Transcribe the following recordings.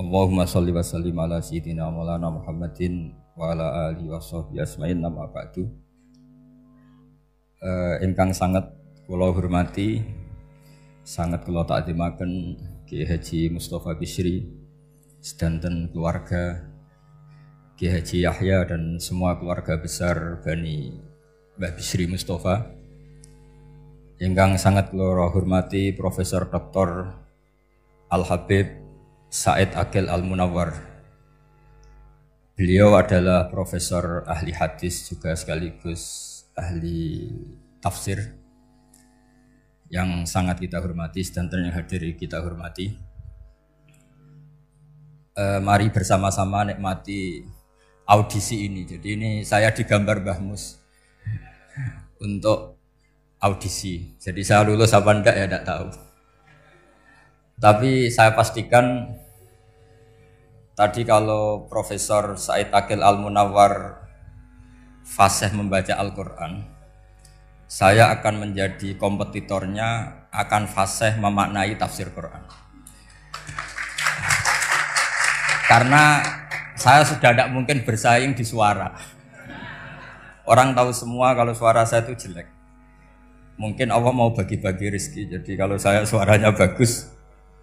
Allahumma sholli wa sallim ala sayyidina maulana Muhammadin wa ala alihi wa sahbihi asma'in nama ba'du. Ingkang sangat kula hormati, sangat kula takzimaken Kiai Haji Mustofa Bisri sedanten keluarga Kiai Haji Yahya dan semua keluarga besar Bani Mbah Bisri Mustofa. Ingkang sangat kula hormati Profesor Dr. Al-Habib Said Aqil Al-Munawwar. Beliau adalah profesor ahli hadis juga sekaligus ahli tafsir yang sangat kita hormati, sedanten yang hadir kita hormati. Mari bersama-sama nikmati audisi ini. Jadi ini saya digambar Mbah Mus untuk audisi. Jadi saya lulus apa enggak ya enggak tahu. Tapi saya pastikan tadi kalau Profesor Said Aqil Al-Munawwar fasih membaca Al-Quran, saya akan menjadi kompetitornya, akan fasih memaknai tafsir Quran. Karena saya sudah tidak mungkin bersaing di suara. Orang tahu semua kalau suara saya itu jelek. Mungkin Allah mau bagi-bagi rezeki. Jadi kalau saya suaranya bagus,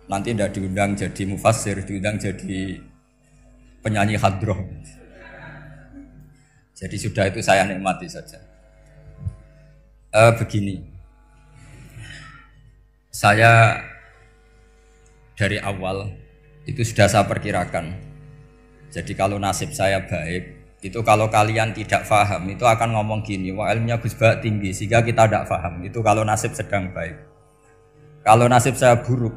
nanti tidak diundang jadi mufassir, diundang jadi penyanyi hadroh. Jadi sudah itu saya nikmati saja. Begini, saya dari awal itu sudah saya perkirakan. Jadi kalau nasib saya baik, itu kalau kalian tidak paham itu akan ngomong gini, wah ilmunya Gus Bak tinggi sehingga kita tidak paham. Itu kalau nasib sedang baik. Kalau nasib saya buruk,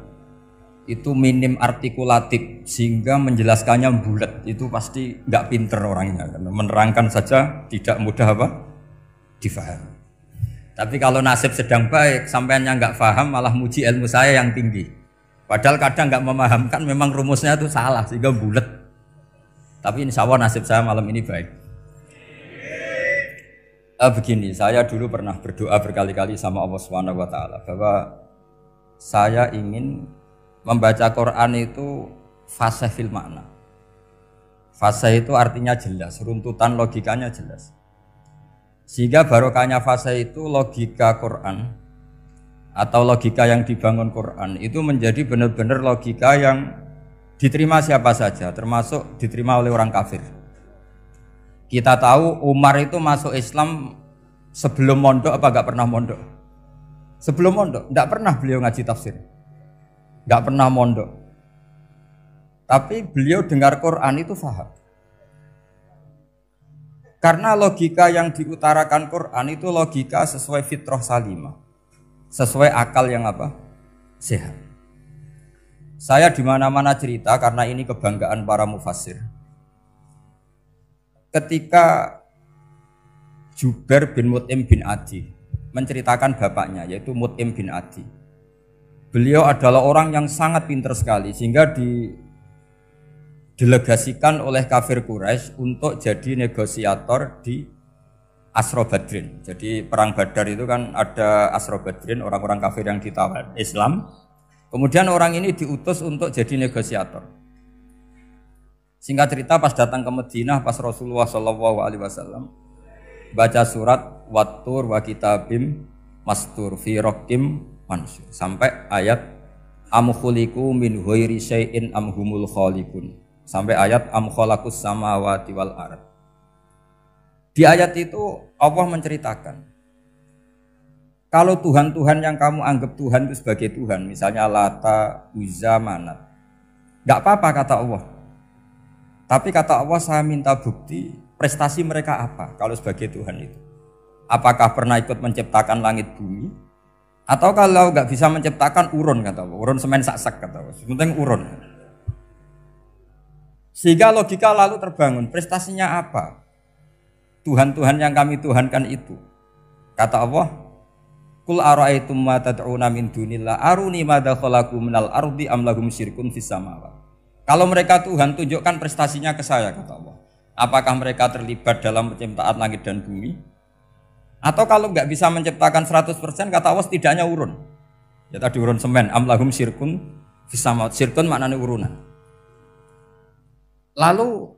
itu minim artikulatif sehingga menjelaskannya bulat, itu pasti nggak pinter orangnya, menerangkan saja tidak mudah apa difahami. Tapi kalau nasib sedang baik, sampeannya nggak paham malah muji ilmu saya yang tinggi, padahal kadang nggak memahamkan memang rumusnya itu salah sehingga bulat. Tapi insya Allah nasib saya malam ini baik. Begini, saya dulu pernah berdoa berkali-kali sama Allah Subhanahu Wa Taala bahwa saya ingin membaca Quran itu fasih fil makna. Fasih itu artinya jelas, runtutan logikanya jelas. Sehingga barokahnya fasih itu logika Quran atau logika yang dibangun Quran itu menjadi benar-benar logika yang diterima siapa saja, termasuk diterima oleh orang kafir. Kita tahu Umar itu masuk Islam sebelum mondok apa enggak pernah mondok? Sebelum mondok, enggak pernah beliau ngaji tafsir. Nggak pernah mondok, tapi beliau dengar Quran itu faham. Karena logika yang diutarakan Quran itu logika sesuai fitrah salimah, sesuai akal yang apa? Sehat. Saya di mana-mana cerita karena ini kebanggaan para mufassir. Ketika Jubair bin Mut'im bin Adi menceritakan bapaknya yaitu Mut'im bin Adi. Beliau adalah orang yang sangat pintar sekali sehingga didelegasikan oleh kafir Quraisy untuk jadi negosiator di Asra Badrin. Jadi perang Badar itu kan ada Asra Badrin, orang-orang kafir yang ditawar Islam. Kemudian orang ini diutus untuk jadi negosiator. Singkat cerita pas datang ke Madinah pas Rasulullah SAW baca surat Wattur wa kitabim mastur fi raqim mansur sampai ayat am khuliqu min ghairi syai'in am humul khaliqun sampai ayat am khalaqus samawati wal ard. Di ayat itu Allah menceritakan kalau Tuhan-Tuhan yang kamu anggap Tuhan itu sebagai Tuhan, misalnya Lata, Uzza, Manat, enggak apa-apa kata Allah. Tapi kata Allah saya minta bukti prestasi mereka apa kalau sebagai Tuhan itu. Apakah pernah ikut menciptakan langit bumi? Atau kalau nggak bisa menciptakan urun kata Allah, urun semen sak-sak kata Allah, penting urun. Sehingga logika lalu terbangun, prestasinya apa? Tuhan-Tuhan yang kami tuhankan itu. Kata Allah, Qul ara'aitum ma tad'una min dunillah aruni madza khalaqu minal ardi am lahum syirkun fis samawati. Kalau mereka Tuhan, tunjukkan prestasinya ke saya kata Allah. Apakah mereka terlibat dalam penciptaan langit dan bumi? Atau kalau nggak bisa menciptakan 100% kata Allah setidaknya urun. Ya tadi urun semen, am lahum syirkun fis samawati. Syirkun maknanya urunan. Lalu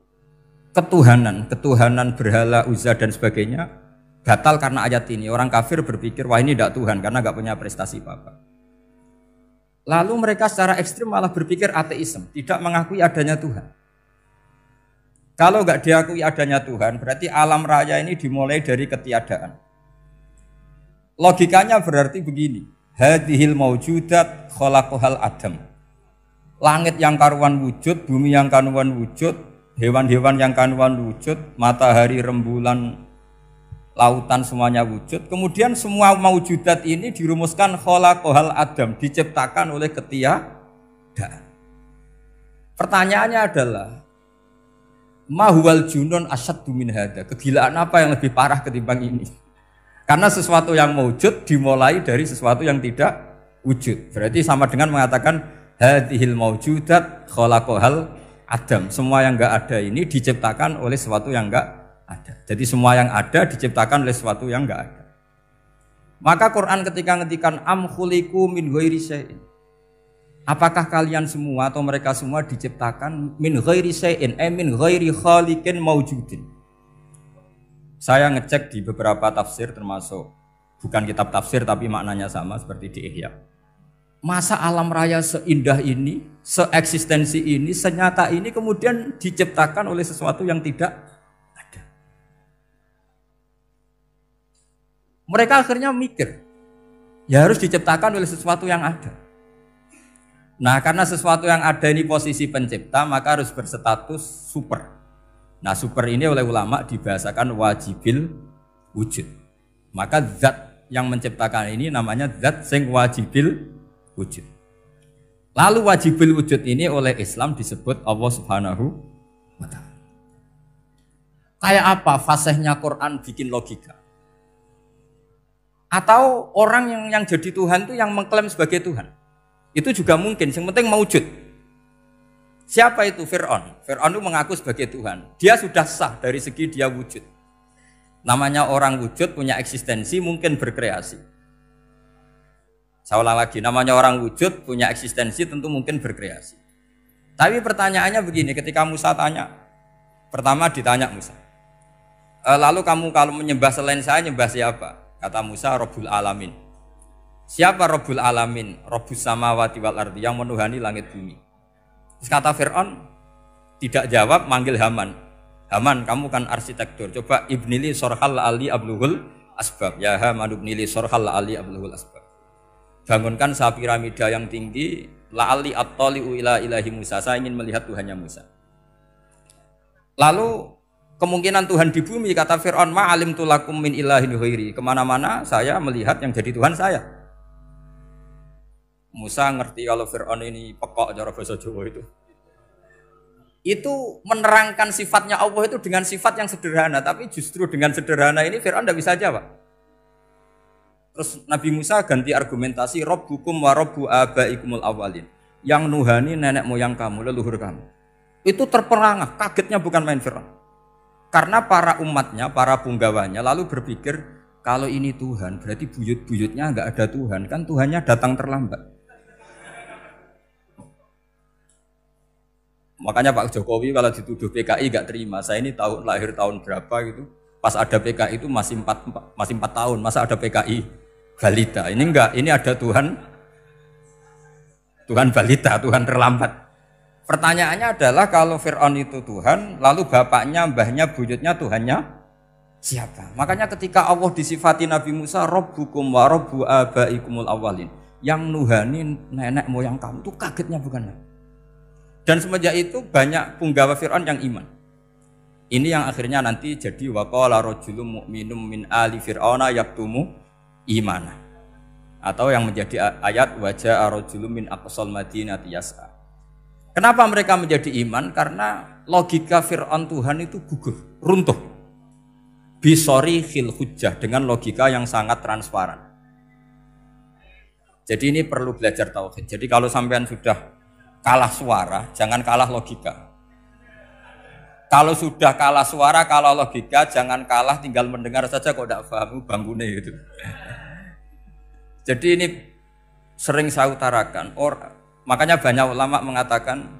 ketuhanan berhala, Uzza dan sebagainya batal karena ayat ini. Orang kafir berpikir wah ini tidak Tuhan karena nggak punya prestasi apa-apa. Lalu mereka secara ekstrim malah berpikir ateisme, tidak mengakui adanya Tuhan. Kalau nggak diakui adanya Tuhan, berarti alam raya ini dimulai dari ketiadaan. Logikanya berarti begini, hadhil maujudat khalaqahal adam. Langit yang karuan wujud, bumi yang karuan wujud, hewan-hewan yang karuan wujud, matahari, rembulan, lautan semuanya wujud. Kemudian semua maujudat ini dirumuskan khalaqahal adam, diciptakan oleh ketiadaan. Pertanyaannya adalah mahwal junun asyaddu min hada. Kegilaan apa yang lebih parah ketimbang ini? Karena sesuatu yang wujud dimulai dari sesuatu yang tidak wujud. Berarti sama dengan mengatakan hadhil maujudat khalaqahal adam. Semua yang enggak ada ini diciptakan oleh sesuatu yang enggak ada. Jadi semua yang ada diciptakan oleh sesuatu yang enggak ada. Maka Quran ketika ngendikan am khuliqu min ghairi syai'in. Apakah kalian semua atau mereka semua diciptakan min ghairi syai'in, min ghairi khaliqin maujudin. Saya ngecek di beberapa tafsir termasuk bukan kitab tafsir tapi maknanya sama seperti di Ihya. Masa alam raya seindah ini, seeksistensi ini, senyata ini kemudian diciptakan oleh sesuatu yang tidak ada. Mereka akhirnya mikir, ya harus diciptakan oleh sesuatu yang ada. Nah, karena sesuatu yang ada ini posisi pencipta, maka harus berstatus super. Nah, super ini oleh ulama dibahasakan wajibil wujud. Maka zat yang menciptakan ini namanya zat sing wajibil wujud. Lalu wajibil wujud ini oleh Islam disebut Allah Subhanahu wa ta'ala. Kayak apa fasihnya Quran bikin logika? Atau orang yang jadi Tuhan itu yang mengklaim sebagai Tuhan? Itu juga mungkin, yang penting mewujud. Siapa itu? Fir'aun. Fir'aun itu mengaku sebagai Tuhan. Dia sudah sah dari segi dia wujud. Namanya orang wujud punya eksistensi, mungkin berkreasi. Saya ulang lagi, namanya orang wujud punya eksistensi, tentu mungkin berkreasi. Tapi pertanyaannya begini, ketika Musa tanya, pertama ditanya Musa, lalu kamu kalau menyembah selain saya, nyembah siapa? Kata Musa, Rabbul Alamin. Siapa Rabbul Alamin? Rabbus samawati wal ardi, yang menuhani langit bumi. Terus kata Fir'aun, tidak jawab, manggil Haman. Haman, kamu kan arsitektur, coba ibnili sorhal ali abluhul asbab. Ya Haman ibnili sorhal ali abluhul asbab. Bangunkan sebuah piramida yang tinggi, la'ali at-tali'u ila ilahi Musa. Saya ingin melihat Tuhannya Musa. Lalu kemungkinan Tuhan di bumi, kata Fir'aun, ma'alim tulakum min ilahin ghairi. Kemana-mana saya melihat yang jadi Tuhan saya. Musa ngerti kalau Fir'aun ini pekok cara bahasa Jawa itu. Itu menerangkan sifatnya Allah itu dengan sifat yang sederhana, tapi justru dengan sederhana ini Fir'aun tidak bisa jawab. Terus Nabi Musa ganti argumentasi, Rabbukum wa Rabbu abaikumul awalin. Yang nuhani nenek moyang kamu, leluhur kamu. Itu terperangah, kagetnya bukan main Fir'aun. Karena para umatnya, para punggawanya lalu berpikir, kalau ini Tuhan berarti buyut-buyutnya enggak ada Tuhan, kan Tuhannya datang terlambat. Makanya Pak Jokowi kalau dituduh PKI gak terima. Saya ini lahir tahun berapa gitu. Pas ada PKI itu masih 4 tahun. Masa ada PKI balita? Ini enggak, ini ada Tuhan balita, Tuhan terlambat. Pertanyaannya adalah kalau Fir'aun itu Tuhan, lalu bapaknya, mbahnya, buyutnya Tuhannya siapa? Makanya ketika Allah disifati Nabi Musa, Rabbukum wa Rabbu abaikumul awalin. Yang nuhani nenek moyang kamu, itu kagetnya bukan? Dan semenjak itu banyak punggawa Fir'aun yang iman. Ini yang akhirnya nanti jadi waqala rajulun mu'minum min ali fir'auna yaktumu imana. Atau yang menjadi ayat wajah rajulun min aqsal madinati yas'a. Kenapa mereka menjadi iman? Karena logika Fir'aun Tuhan itu gugur, runtuh. Bisori khil hujjah, dengan logika yang sangat transparan. Jadi ini perlu belajar tauhid. Jadi kalau sampean sudah kalah suara, jangan kalah logika. Kalau sudah kalah suara, kalah logika, jangan kalah tinggal mendengar saja kok tidak paham bangunnya gitu. Jadi ini sering saya utarakan. Makanya banyak ulama mengatakan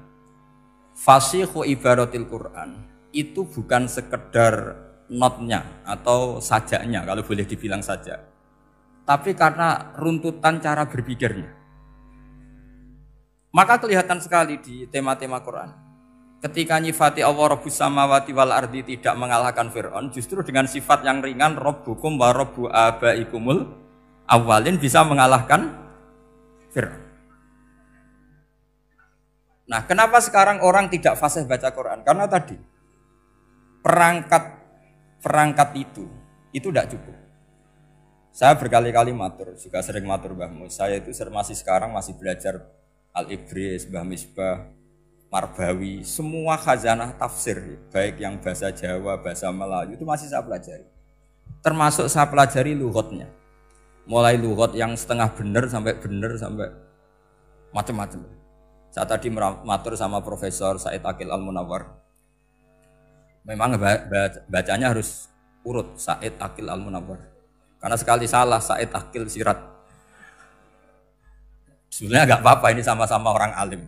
Fasihu ibaratil Quran itu bukan sekedar notnya atau sajaknya kalau boleh dibilang saja, tapi karena runtutan cara berpikirnya. Maka kelihatan sekali di tema-tema Quran. Ketika nyifati Allah Rabbus samawati wal ardi tidak mengalahkan Fir'aun, justru dengan sifat yang ringan Rabbukum wa Rabbu abaikumul awalin bisa mengalahkan Fir'aun. Nah, kenapa sekarang orang tidak fasih baca Quran? Karena tadi perangkat itu tidak cukup. Saya berkali-kali matur, juga sering matur Mbah Mus. Saya itu masih sekarang masih belajar Al-Ibris, Mbah Misbah, Marbawi, semua khazanah tafsir, baik yang bahasa Jawa, bahasa Melayu itu masih saya pelajari. Termasuk saya pelajari lughatnya. Mulai lughat yang setengah benar sampai macam-macam. Saya tadi matur sama Profesor Said Aqil Al-Munawwar. Memang bacanya harus urut Said Aqil Al-Munawwar. Karena sekali salah Said Aqil Sirat. Sebenarnya enggak apa-apa, ini sama-sama orang alim.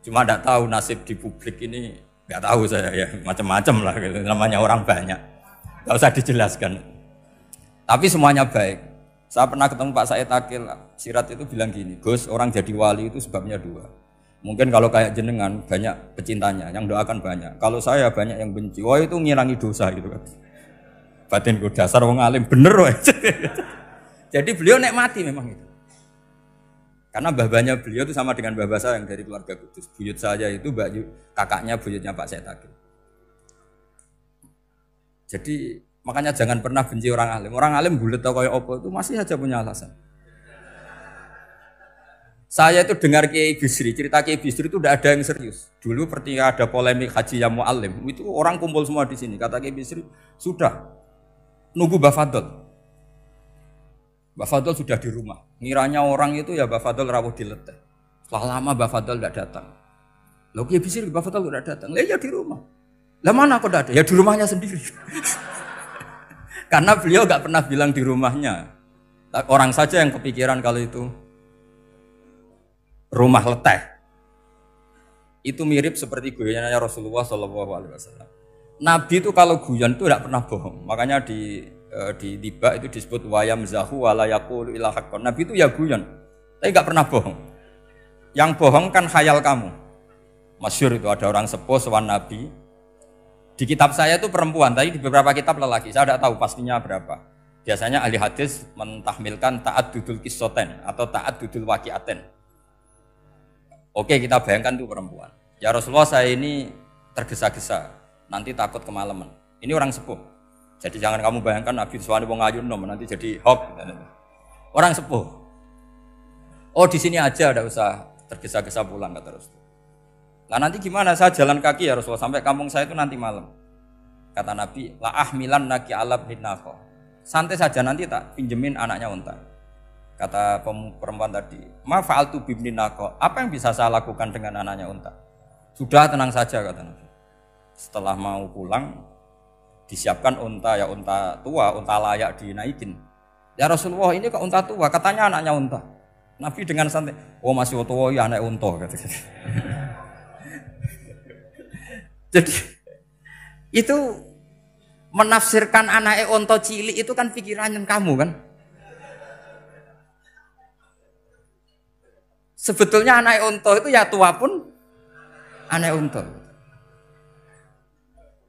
Cuma enggak tahu nasib di publik ini, enggak tahu saya ya, macam-macam lah gitu. Namanya orang banyak. Enggak usah dijelaskan. Tapi semuanya baik. Saya pernah ketemu Pak Said Aqil Sirat itu bilang gini, Gus, orang jadi wali itu sebabnya dua. Mungkin kalau kayak jenengan banyak pecintanya, yang doakan banyak. Kalau saya banyak yang benci, wah itu ngirangi dosa gitu kan. Batinku dasar wong alim bener wah. Jadi beliau nikmati memang itu. Karena mbah-mbahnya beliau itu sama dengan mbah saya yang dari keluarga Kudus. Buyut saya itu kakaknya buyutnya Pak Said Aqil. Jadi makanya jangan pernah benci orang alim. Orang alim bulet atau kayak opo itu masih saja punya alasan. Saya itu dengar Kiai Bisri, cerita Kiai Bisri itu tidak ada yang serius. Dulu ketika ada polemik haji yang mu'alim, itu orang kumpul semua di sini. Kata Kiai Bisri, sudah nunggu Mbah Fadl. Mbah Fadl sudah di rumah. Ngiranya orang itu ya Mbah Fadl rawuh dileteh. Setelah lama Mbah Fadl tidak datang. Loh Kiai Bisri, Mbah Fadl tidak datang. Lah ya di rumah. Lah mana kok tidak ada? Ya di rumahnya sendiri. Karena beliau nggak pernah bilang di rumahnya. Orang saja yang kepikiran kalau itu rumah leteh. Itu mirip seperti guyonannya Rasulullah SAW. Nabi itu kalau guyon itu tidak pernah bohong. Makanya di tiba itu disebut wayam zahu walayakul ilahakon. Nabi itu ya guyon, tapi nggak pernah bohong. Yang bohong kan khayal kamu. Masyhur itu ada orang sepuh sowan Nabi. Di kitab saya itu perempuan, tapi di beberapa kitab lelaki. Saya tidak tahu pastinya berapa. Biasanya ahli hadis mentahmilkan taat dudul kisoten atau taat dudul wakiaten. Oke, kita bayangkan itu perempuan. Ya Rasulullah, saya ini tergesa-gesa, nanti takut kemalaman. Ini orang sepuh. Jadi jangan kamu bayangkan Nabi Suwani wong ayu nom nanti jadi hoax. Orang sepuh. Oh di sini aja, tidak usah tergesa-gesa pulang kata Rasul. Nah nanti gimana? Saya jalan kaki ya Rasulullah sampai kampung saya itu nanti malam. Kata Nabi, la ahmilan naki alab hinako. Santai saja nanti tak pinjemin anaknya unta. Kata perempuan tadi, ma fa'altu bibninako. Apa yang bisa saya lakukan dengan anaknya unta? Sudah tenang saja kata Nabi. Setelah mau pulang, disiapkan unta, ya unta tua, unta layak dinaikin. Ya Rasulullah ini kok unta tua? Katanya anaknya unta. Nabi dengan santai, oh masih tua ya anak unta. Jadi itu menafsirkan anaknya unta cilik itu kan pikirannya kamu kan. Sebetulnya anak unta itu ya tua pun anak unta.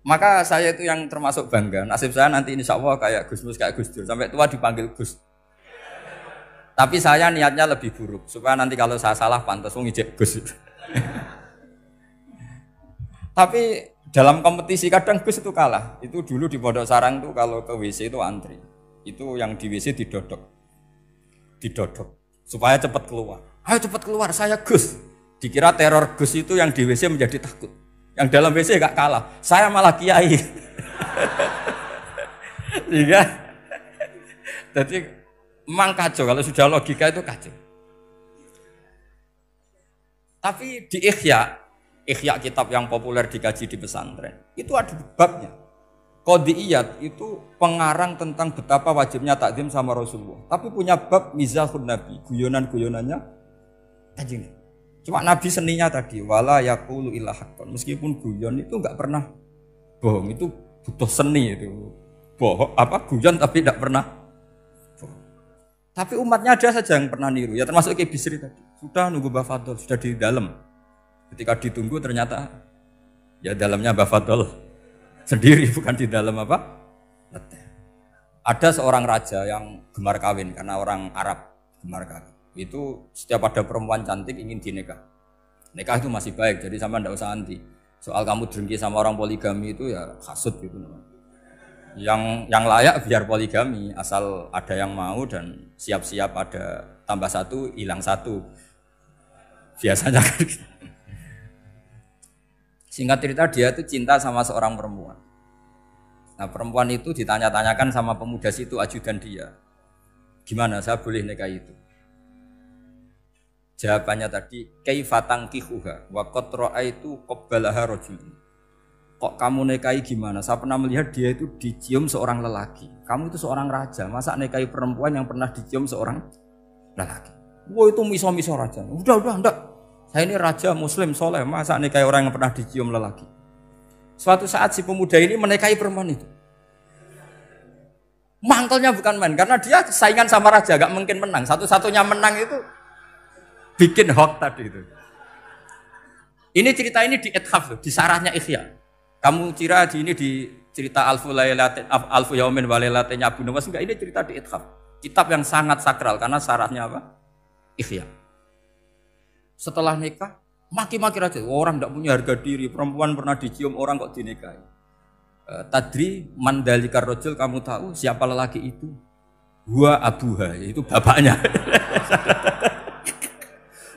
Maka saya itu yang termasuk bangga. Nasib saya nanti insya Allah kayak Gus Mus, kayak Gus Dur. Sampai tua dipanggil Gus. Tapi saya niatnya lebih buruk. Supaya nanti kalau saya salah pantas ngijek Gus. Tapi dalam kompetisi kadang Gus itu kalah. Itu dulu di Pondok Sarang tuh kalau ke WC itu antri. Itu yang di WC didodok. Supaya cepat keluar. Ayo cepat keluar, saya Gus. Dikira teror Gus itu yang di WC menjadi takut. Yang dalam WC gak kalah, saya malah kiai. Iya. Jadi memang kacau, kalau sudah logika itu kacau. Tapi di Ihya kitab yang populer dikaji di pesantren, itu ada babnya. Qadiyat itu pengarang tentang betapa wajibnya takdim sama Rasulullah. Tapi punya bab mizahun Nabi, guyonan-guyonannya Kanjeng. Cuma Nabi seninya tadi wala yaqulu illa haqqan. Meskipun guyon itu enggak pernah bohong, itu butuh seni itu. Bohong apa guyon tapi tidak pernah bohong. Tapi umatnya ada saja yang pernah niru. Ya termasuk Ki Bisri tadi. Sudah nunggu Mbah Fadl, sudah di dalam. Ketika ditunggu ternyata ya dalamnya Mbah Fadl sendiri bukan di dalam apa? Ada seorang raja yang gemar kawin karena orang Arab gemar kawin. Itu setiap ada perempuan cantik ingin dinikah. Nikah itu masih baik, jadi sama ndak usah anti. Soal kamu dengki sama orang poligami itu ya hasud gitu. Yang layak biar poligami, asal ada yang mau dan siap-siap ada tambah satu, hilang satu. Biasanya kan gitu. Singkat cerita dia itu cinta sama seorang perempuan. Nah perempuan itu ditanya-tanyakan sama pemuda situ ajudan dia. Gimana saya boleh nikah itu? Jawabannya tadi kaifa tankihuha wa qad ra'aitu qabbalaha rajul. Kok kamu nikahi gimana? Saya pernah melihat dia itu dicium seorang lelaki. Kamu itu seorang raja, masa nikahi perempuan yang pernah dicium seorang lelaki? Wah itu miso-miso raja. Udah enggak. Saya ini raja muslim soleh, masa nikahi orang yang pernah dicium lelaki? Suatu saat si pemuda ini menikahi perempuan itu. Mangkelnya bukan main, karena dia saingan sama raja, gak mungkin menang. Satu-satunya menang itu bikin hoax tadi itu. Ini cerita ini di Ithaf, di sarahnya Ikhya. Kamu kira di cerita Alfu Yaumin wa Lailatin Abu Nawas, enggak, ini cerita di Ithaf. Kitab yang sangat sakral karena sarahnya apa? Ikhya. Setelah nikah, maki-maki raja. Orang tidak punya harga diri, perempuan pernah dicium orang kok dinikahi. Tadri mandalikar rojul, kamu tahu siapa lelaki itu? Gua abuha, itu bapaknya.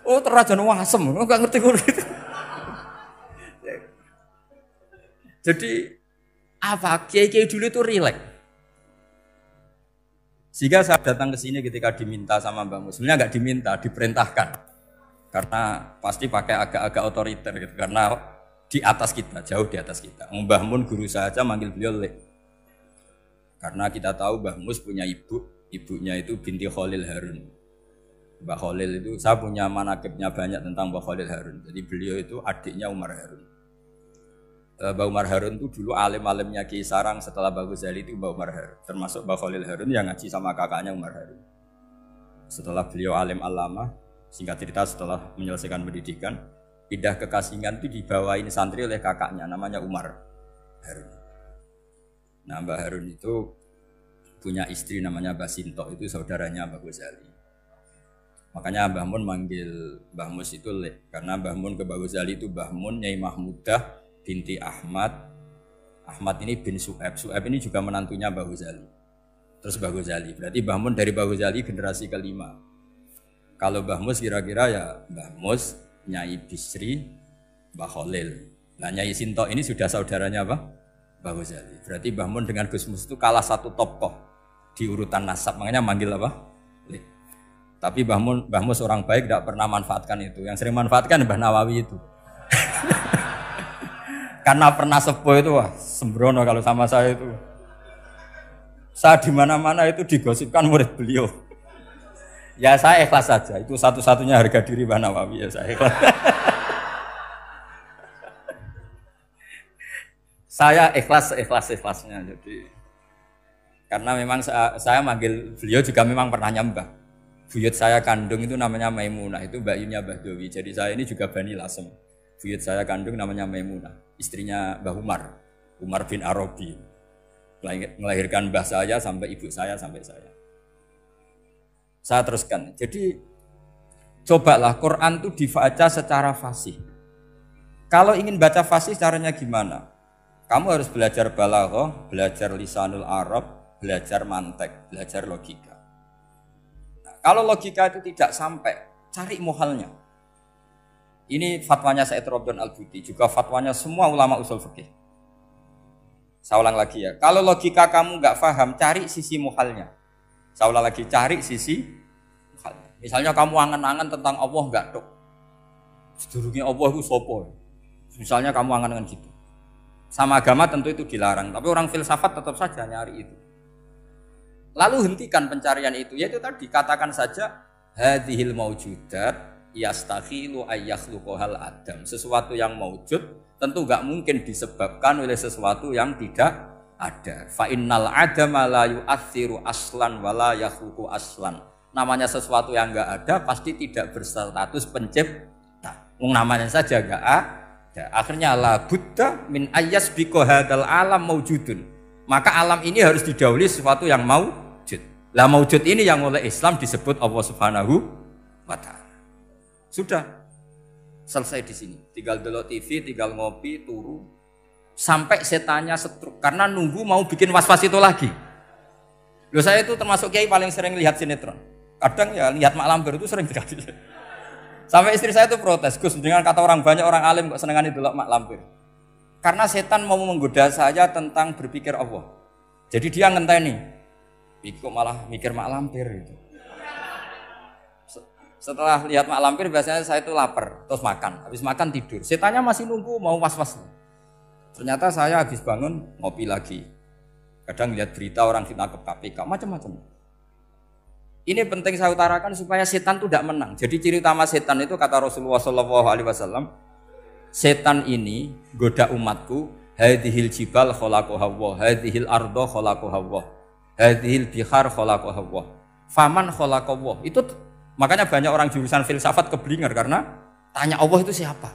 Oh terajan wasem, enggak ngerti gitu. Jadi apa? Kiai-kiai dulu itu rileks. Sehingga saya datang ke sini ketika diminta sama Mbak Mus. Sebenarnya enggak diminta, diperintahkan. Karena pasti pakai agak-agak otoriter gitu. Karena di atas kita, jauh di atas kita. Mbah Mun guru saja manggil beliau Lek. Karena kita tahu Mbah Mus punya ibunya itu binti Khalil Harun. Mbah Khalil itu, saya punya manakibnya banyak tentang Mbah Khalil Harun. Jadi beliau itu adiknya Umar Harun. Mbah Umar Harun itu dulu alim-alimnya Ki Sarang, setelah Mbah Ghazali itu Mbah Umar Harun. Termasuk Mbah Khalil Harun yang ngaji sama kakaknya Umar Harun. Setelah beliau alim alama, singkat cerita setelah menyelesaikan pendidikan, pindah ke Kasingan itu dibawain santri oleh kakaknya, namanya Umar Harun. Nah Mbah Harun itu punya istri namanya Mbah Sinto, itu saudaranya Mbah Ghazali. Makanya Mbah Mun manggil Mbah Mus itu Lek, karena Mbah Mun ke Mbah Ghazali itu Mbah Mun Nyai Mahmudah binti Ahmad. Ahmad ini bin Su'aib. Su'aib ini juga menantunya Mbah Ghazali. Terus Mbah Ghazali, berarti Mbah Mun dari Mbah Ghazali generasi kelima. Kalau Mbah Mus kira-kira ya Mbah Mus, Nyai Bisri, Mbah Khalil. Nah Nyai Sinto ini sudah saudaranya apa? Mbah Ghazali. Berarti Mbah Mun dengan Gus Mus itu kalah satu tokoh di urutan nasab. Makanya manggil apa? Lek. Tapi Mbah Mus orang baik, tidak pernah manfaatkan itu. Yang sering manfaatkan Mbah Nawawi itu. Karena pernah sepuh itu, wah sembrono kalau sama saya itu. Saya di mana-mana itu digosipkan murid beliau. Ya saya ikhlas saja. Itu satu-satunya harga diri Mbah Nawawi, ya saya ikhlas. Saya ikhlasnya. Jadi karena memang saya manggil beliau juga memang pernah nyembah. Buyut saya kandung itu namanya Maimunah, itu mbaknya Mbah Dowi. Jadi saya ini juga Bani Lasem. Buyut saya kandung namanya Maimunah, istrinya Mbah Umar bin Arabi. Melahirkan mbah saya sampai ibu saya sampai saya. Saya teruskan. Jadi cobalah Quran itu dibaca secara fasih. Kalau ingin baca fasih caranya gimana? Kamu harus belajar balaghah, belajar lisanul Arab, belajar mantek, belajar logika. Kalau logika itu tidak sampai, cari muhalnya. Ini fatwanya Said Robdon Al-Buti, juga fatwanya semua ulama usul fikih. Saya ulang lagi ya, kalau logika kamu nggak paham, cari sisi muhalnya. Saya ulang lagi, cari sisi muhalnya. Misalnya kamu angan-angan tentang Allah nggak dok, sedurungnya Allah itu sopo. Misalnya kamu angan-angan gitu. Sama agama tentu itu dilarang, tapi orang filsafat tetap saja nyari itu. Lalu hentikan pencarian itu, yaitu tadi katakan saja hadhil maujudat yastakhilu ayyakhluqahal adam. Sesuatu yang maujud tentu enggak mungkin disebabkan oleh sesuatu yang tidak ada. Fa innal adama la yu'atsiru aslan wala yakhluqu aslan. Namanya sesuatu yang enggak ada pasti tidak berstatus pencipta. Namanya saja enggak ada. Akhirnya la budda min ayyasbiqa hadzal alam maujudun. Maka alam ini harus didahului sesuatu yang maujud. Lah maujud ini yang oleh Islam disebut Allah Subhanahu wa taala. Sudah selesai di sini. Tinggal delok TV, tinggal ngopi, turu. Sampai setannya setruk karena nunggu mau bikin was-was itu lagi. Loh, saya itu termasuk kiai paling sering lihat sinetron. Kadang ya lihat Mak Lampir itu sering sekali. Sampai istri saya itu protes, Gus, dengan kata orang banyak orang alim kok senengani delok Mak Lampir. Karena setan mau menggoda saya tentang berpikir Allah. Jadi dia ngenteni. Kok malah mikir Mak Lampir gitu. Setelah lihat Mak Lampir biasanya saya itu lapar, terus makan. Habis makan tidur. Setannya masih nunggu mau was-was. Ternyata saya habis bangun ngopi lagi. Kadang lihat berita orang ditangkap KPK, macam-macam. Ini penting saya utarakan supaya setan itu tidak menang. Jadi ciri utama setan itu kata Rasulullah SAW, setan ini goda umatku, hadhil jibal khalaqaha Allah, hadhil ardo khalaqaha Allah, hadhil bihar khalaqaha Allah, faman khalaqaha Allah. Itu makanya banyak orang jurusan filsafat keblinger karena tanya Allah itu siapa.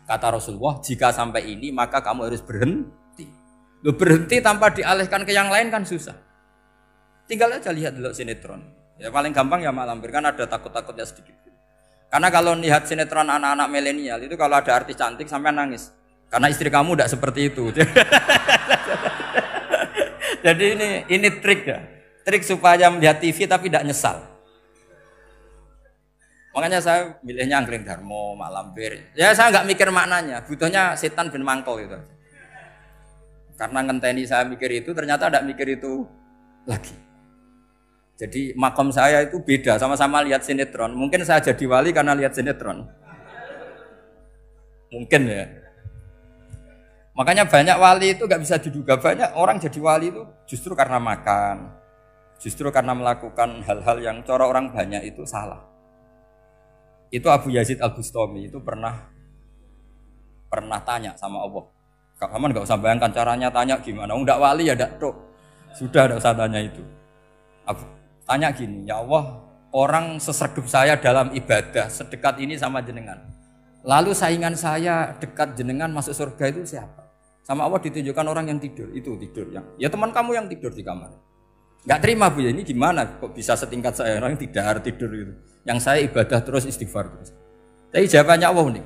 Kata Rasulullah, jika sampai ini maka kamu harus berhenti. Lu berhenti tanpa dialihkan ke yang lain kan susah. Tinggal aja lihat dulu sinetron. Ya paling gampang ya Mak Lampir, kan ada takut-takutnya sedikit. Karena kalau lihat sinetron anak-anak milenial itu kalau ada artis cantik sampai nangis. Karena istri kamu tidak seperti itu. Jadi ini trik ya. Trik supaya melihat TV tapi tidak nyesal. Makanya saya milihnya Angkring Darmo, Mak Lampir. Ya saya nggak mikir maknanya, butuhnya setan bin mangkol gitu. Karena ngenteni saya mikir itu, ternyata tidak mikir itu lagi. Jadi makom saya itu beda, sama-sama lihat sinetron. Mungkin saya jadi wali karena lihat sinetron. Mungkin ya. Makanya banyak wali itu nggak bisa diduga. Banyak orang jadi wali itu justru karena makan, justru karena melakukan hal-hal yang cara orang banyak itu salah. Itu Abu Yazid Al-Bustami itu pernah tanya sama Allah. Kamu nggak usah bayangkan caranya tanya gimana. Enggak wali ya enggak tok. Sudah enggak usah tanya itu. Abu tanya gini, ya Allah, orang sesergup saya dalam ibadah sedekat ini sama jenengan. Lalu saingan saya dekat jenengan masuk surga itu siapa? Sama Allah ditunjukkan orang yang tidur, itu tidur yang. Ya teman kamu yang tidur di kamar. Enggak terima Bu ya, ini gimana kok bisa setingkat saya orang yang tidak tidur gitu. Yang saya ibadah terus istighfar terus. Tapi jawabannya Allah nih.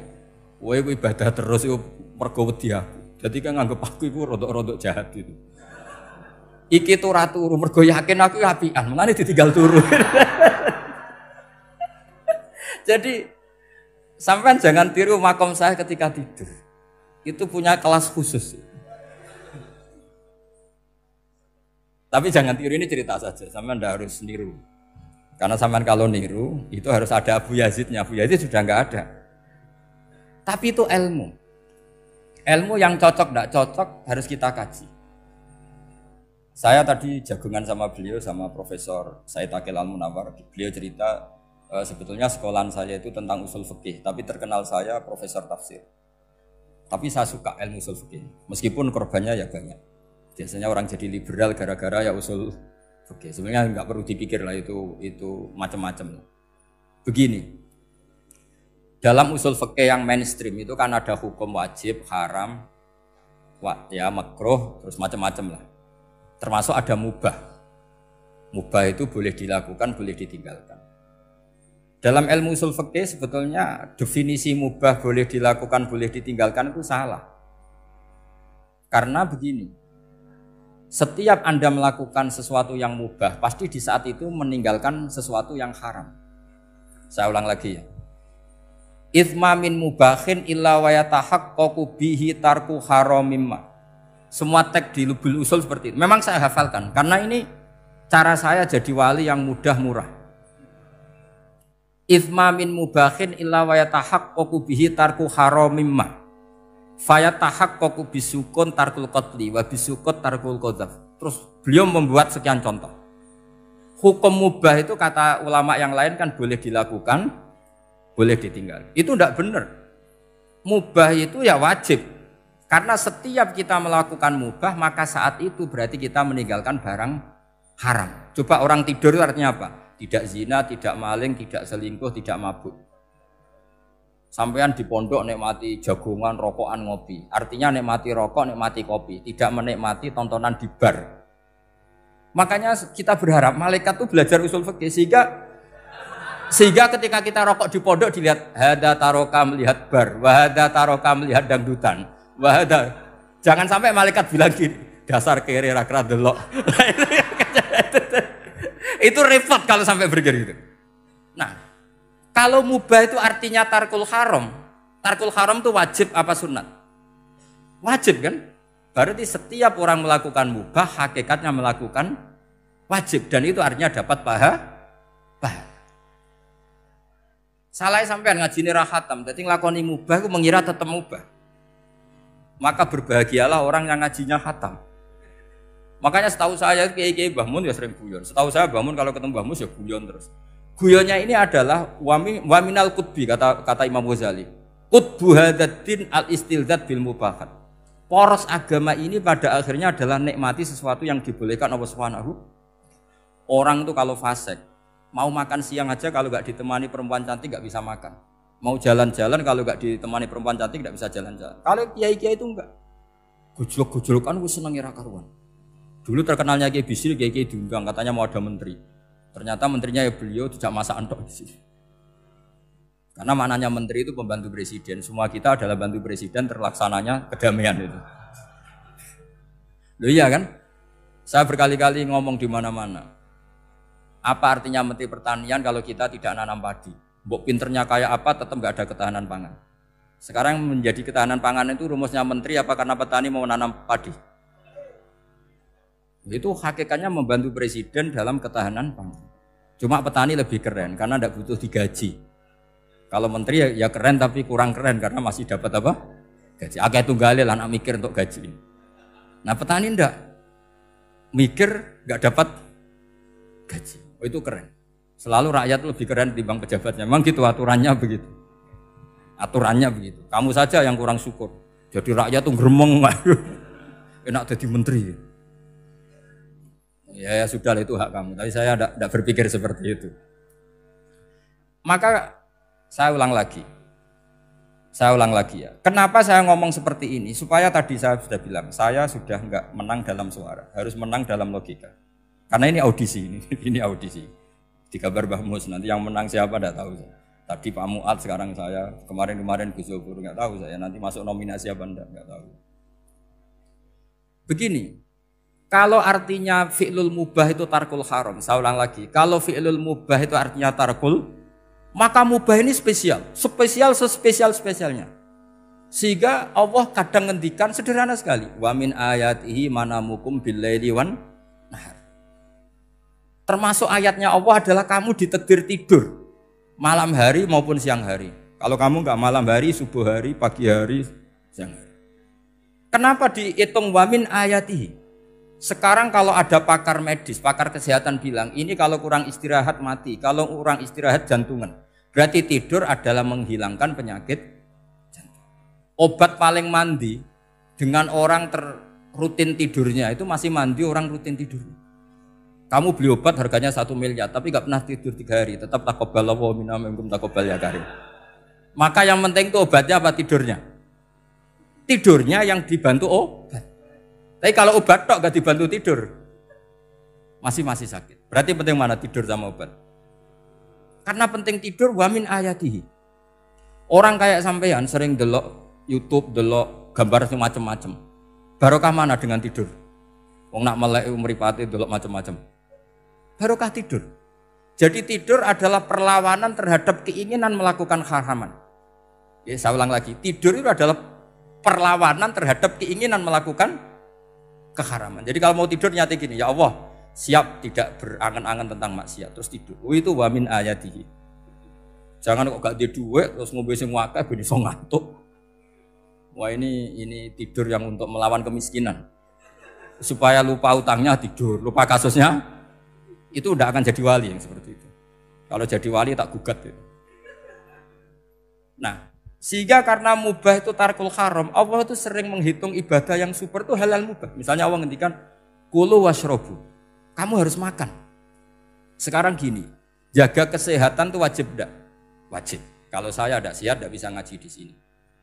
Woe ibadah terus itu mergo wedi aku. Jadi kan nganggep aku iku rodok-rodok jahat gitu. Iki tuh ratu mergo yakin aku apian, mulane ditinggal turu. Jadi sampean jangan tiru makom saya ketika tidur. Itu punya kelas khusus. Tapi jangan tiru, ini cerita saja, sampean ndak harus niru. Karena sampean kalau niru itu harus ada Abu Yazidnya. Abu Yazid sudah nggak ada. Tapi itu ilmu. Ilmu yang cocok tidak cocok harus kita kaji. Saya tadi jagungan sama beliau sama Profesor Said Akil Al-Munawar. Beliau cerita sebetulnya sekolahan saya itu tentang usul fikih, tapi terkenal saya Profesor Tafsir. Tapi saya suka ilmu usul fikih, meskipun korbannya ya banyak. Biasanya orang jadi liberal gara-gara ya usul oke, sebenarnya nggak perlu dipikir lah itu macam-macam. Begini, dalam usul fikih yang mainstream itu kan ada hukum wajib, haram, ya makruh, terus macam-macam lah. Termasuk ada mubah. Mubah itu boleh dilakukan, boleh ditinggalkan. Dalam ilmu usul fikih sebetulnya definisi mubah boleh dilakukan, boleh ditinggalkan itu salah. Karena begini. Setiap Anda melakukan sesuatu yang mubah, pasti di saat itu meninggalkan sesuatu yang haram. Saya ulang lagi ya. Itsma min mubahin illa wa yatahaqqaqu bihi tarku haramimma. Semua teks di Lubul Usul seperti itu. Memang saya hafalkan karena ini cara saya jadi wali yang mudah murah. Itsma min mubahin illa wa yatahaqqaqu bihi tarku haramimma. Fayatahaqqaqu bisukun tarkul qatli wa bisukut tarkul qadzaf. Terus beliau membuat sekian contoh. Hukum mubah itu kata ulama yang lain kan boleh dilakukan, boleh ditinggal. Itu tidak benar. Mubah itu ya wajib. Karena setiap kita melakukan mubah, maka saat itu berarti kita meninggalkan barang haram. Coba orang tidur itu artinya apa? Tidak zina, tidak maling, tidak selingkuh, tidak mabuk. Sampean di pondok nikmati jagongan, rokokan, ngopi. Artinya nikmati rokok, nikmati kopi. Tidak menikmati tontonan di bar. Makanya kita berharap malaikat itu belajar usul fikih sehingga ketika kita rokok di pondok dilihat hada taroka melihat bar, wahada taroka melihat dangdutan, wahada. Jangan sampai malaikat bilang gini, dasar kere rakra delok. Itu repot kalau sampai begitu. Nah, kalau mubah itu artinya tarkul haram. Tarkul haram itu wajib apa sunat? Wajib kan? Berarti setiap orang melakukan mubah hakikatnya melakukan wajib dan itu artinya dapat pahala. Salah sampean ngajine ra khatam, dadi nglakoni mubah ku mengira tetep mubah. Maka berbahagialah orang yang ngajinya khatam. Makanya setahu saya kiai-kiai Mbah Mun ya sering guyon. Setahu saya Mbah Mun kalau ketemu Mbah Mus ya guyon terus. Guyonnya ini adalah waminal qutbi kata Imam Ghazali. Qutbu hadaddin al-istildad bil mubahat. Poros agama ini pada akhirnya adalah nikmati sesuatu yang dibolehkan Allah Subhanahu. Orang itu kalau fasik mau makan siang aja kalau nggak ditemani perempuan cantik nggak bisa makan. Mau jalan-jalan kalau nggak ditemani perempuan cantik nggak bisa jalan-jalan. Kalau kiai-kiai itu enggak. Gujluk-gujlukan wis seneng ira karuan. Dulu terkenalnya Kiai Bisri, Kiai diundang katanya mau ada menteri. Ternyata menterinya ya beliau tidak masakan tok di sini. Karena maknanya menteri itu pembantu presiden. Semua kita adalah bantu presiden terlaksananya kedamaian itu. Loh iya kan? Saya berkali-kali ngomong di mana-mana. Apa artinya menteri pertanian kalau kita tidak nanam padi? Mbok pinternya kayak apa tetap nggak ada ketahanan pangan. Sekarang menjadi ketahanan pangan itu rumusnya menteri apa karena petani mau nanam padi? Itu hakikatnya membantu presiden dalam ketahanan pangan. Cuma petani lebih keren karena tidak butuh digaji. Kalau menteri ya keren tapi kurang keren karena masih dapat apa? Gaji. Akeh tunggale anak mikir untuk gaji. Nah petani ndak mikir nggak dapat gaji. Oh, itu keren. Selalu rakyat lebih keren dibanding pejabatnya. Memang gitu aturannya begitu. Aturannya begitu. Kamu saja yang kurang syukur. Jadi rakyat tuh gremeng. Enak jadi menteri. Ya sudah itu hak kamu. Tapi saya tidak berpikir seperti itu. Maka saya ulang lagi ya. Kenapa saya ngomong seperti ini? Supaya tadi saya sudah bilang, saya sudah enggak menang dalam suara, harus menang dalam logika. Karena ini audisi, ini audisi. Di kabar Mbah Mus, nanti yang menang siapa enggak tahu saya. Tadi Pak Muat, sekarang saya, kemarin Gus Zofur enggak tahu saya. Nanti masuk nominasi apa enggak tahu. Begini, kalau artinya fi'lul mubah itu tarkul haram, saya ulang lagi. Kalau fi'lul mubah itu artinya tarkul, maka mubah ini spesial sespesialnya. Sehingga Allah kadang ngendikan sederhana sekali. Wa min ayatihi manamukum billaili wan nahar. Termasuk ayatnya Allah adalah kamu ditakdir tidur malam hari maupun siang hari. Kalau kamu enggak malam hari, subuh hari, pagi hari, siang hari. Kenapa dihitung wa min ayatihi? Sekarang kalau ada pakar medis, pakar kesehatan bilang, ini kalau kurang istirahat mati, kalau kurang istirahat jantungan. Berarti tidur adalah menghilangkan penyakit jantung. Obat paling mandi dengan orang rutin tidurnya itu masih mandi orang rutin tidur. Kamu beli obat harganya 1 miliar tapi gak pernah tidur 3 hari, tetap taqabbalallahu minna minkum taqabbal ya karim. Maka yang penting itu obatnya apa tidurnya? Tidurnya yang dibantu obat. Tapi kalau obat tok gak dibantu tidur, masih sakit. Berarti penting mana tidur sama obat? Karena penting tidur wa min ayatihi. Orang kayak sampean sering delok YouTube, delok gambar macam-macam. Barokah mana dengan tidur? Wong nak melek mripate delok macam-macam. Barokah tidur. Jadi tidur adalah perlawanan terhadap keinginan melakukan haraman. Ya, saya ulang lagi, tidur itu adalah perlawanan terhadap keinginan melakukan keharaman. Jadi kalau mau tidur nyati gini, ya Allah, siap tidak berangan-angan tentang maksiat terus tidur. Oh, itu wa min ayatihi. Jangan kok gak di duit terus ngombe sing akeh ben iso ngantuk. Wah, ini tidur yang untuk melawan kemiskinan. Supaya lupa utangnya tidur, lupa kasusnya, itu udah akan jadi wali yang seperti itu. Kalau jadi wali tak gugat itu. Nah, sehingga karena mubah itu tarkul haram, Allah itu sering menghitung ibadah yang super itu halal mubah. Misalnya Allah ngendikan kulu washrobu, kamu harus makan. Sekarang gini, jaga kesehatan itu wajib enggak? Wajib. Kalau saya tidak sehat tidak bisa ngaji di sini.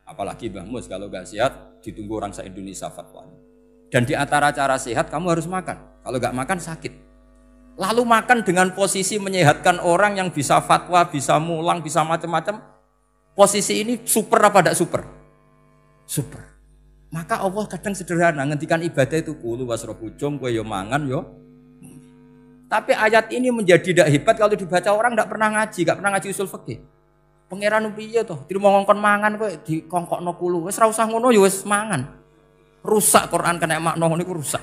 Apalagi Mbah Mus kalau nggak sehat ditunggu orang se-Indonesia fatwanya. Dan di antara cara sehat kamu harus makan. Kalau nggak makan sakit. Lalu makan dengan posisi menyehatkan orang yang bisa fatwa, bisa mulang, bisa macam-macam. Posisi ini super apa tidak super? Super. Maka Allah kadang sederhana ngendikan ibadah itu kulu wasrobu jom kowe yo mangan yo. Tapi ayat ini menjadi tidak hebat kalau dibaca orang tidak pernah ngaji, nggak pernah ngaji usul fikih. Pangeran piye to? Dirimo ngongkon mangan kowe dikongkokno kulu. Wis ora usah ngono ya wis mangan. Rusak Quran kena makna ngono iku rusak.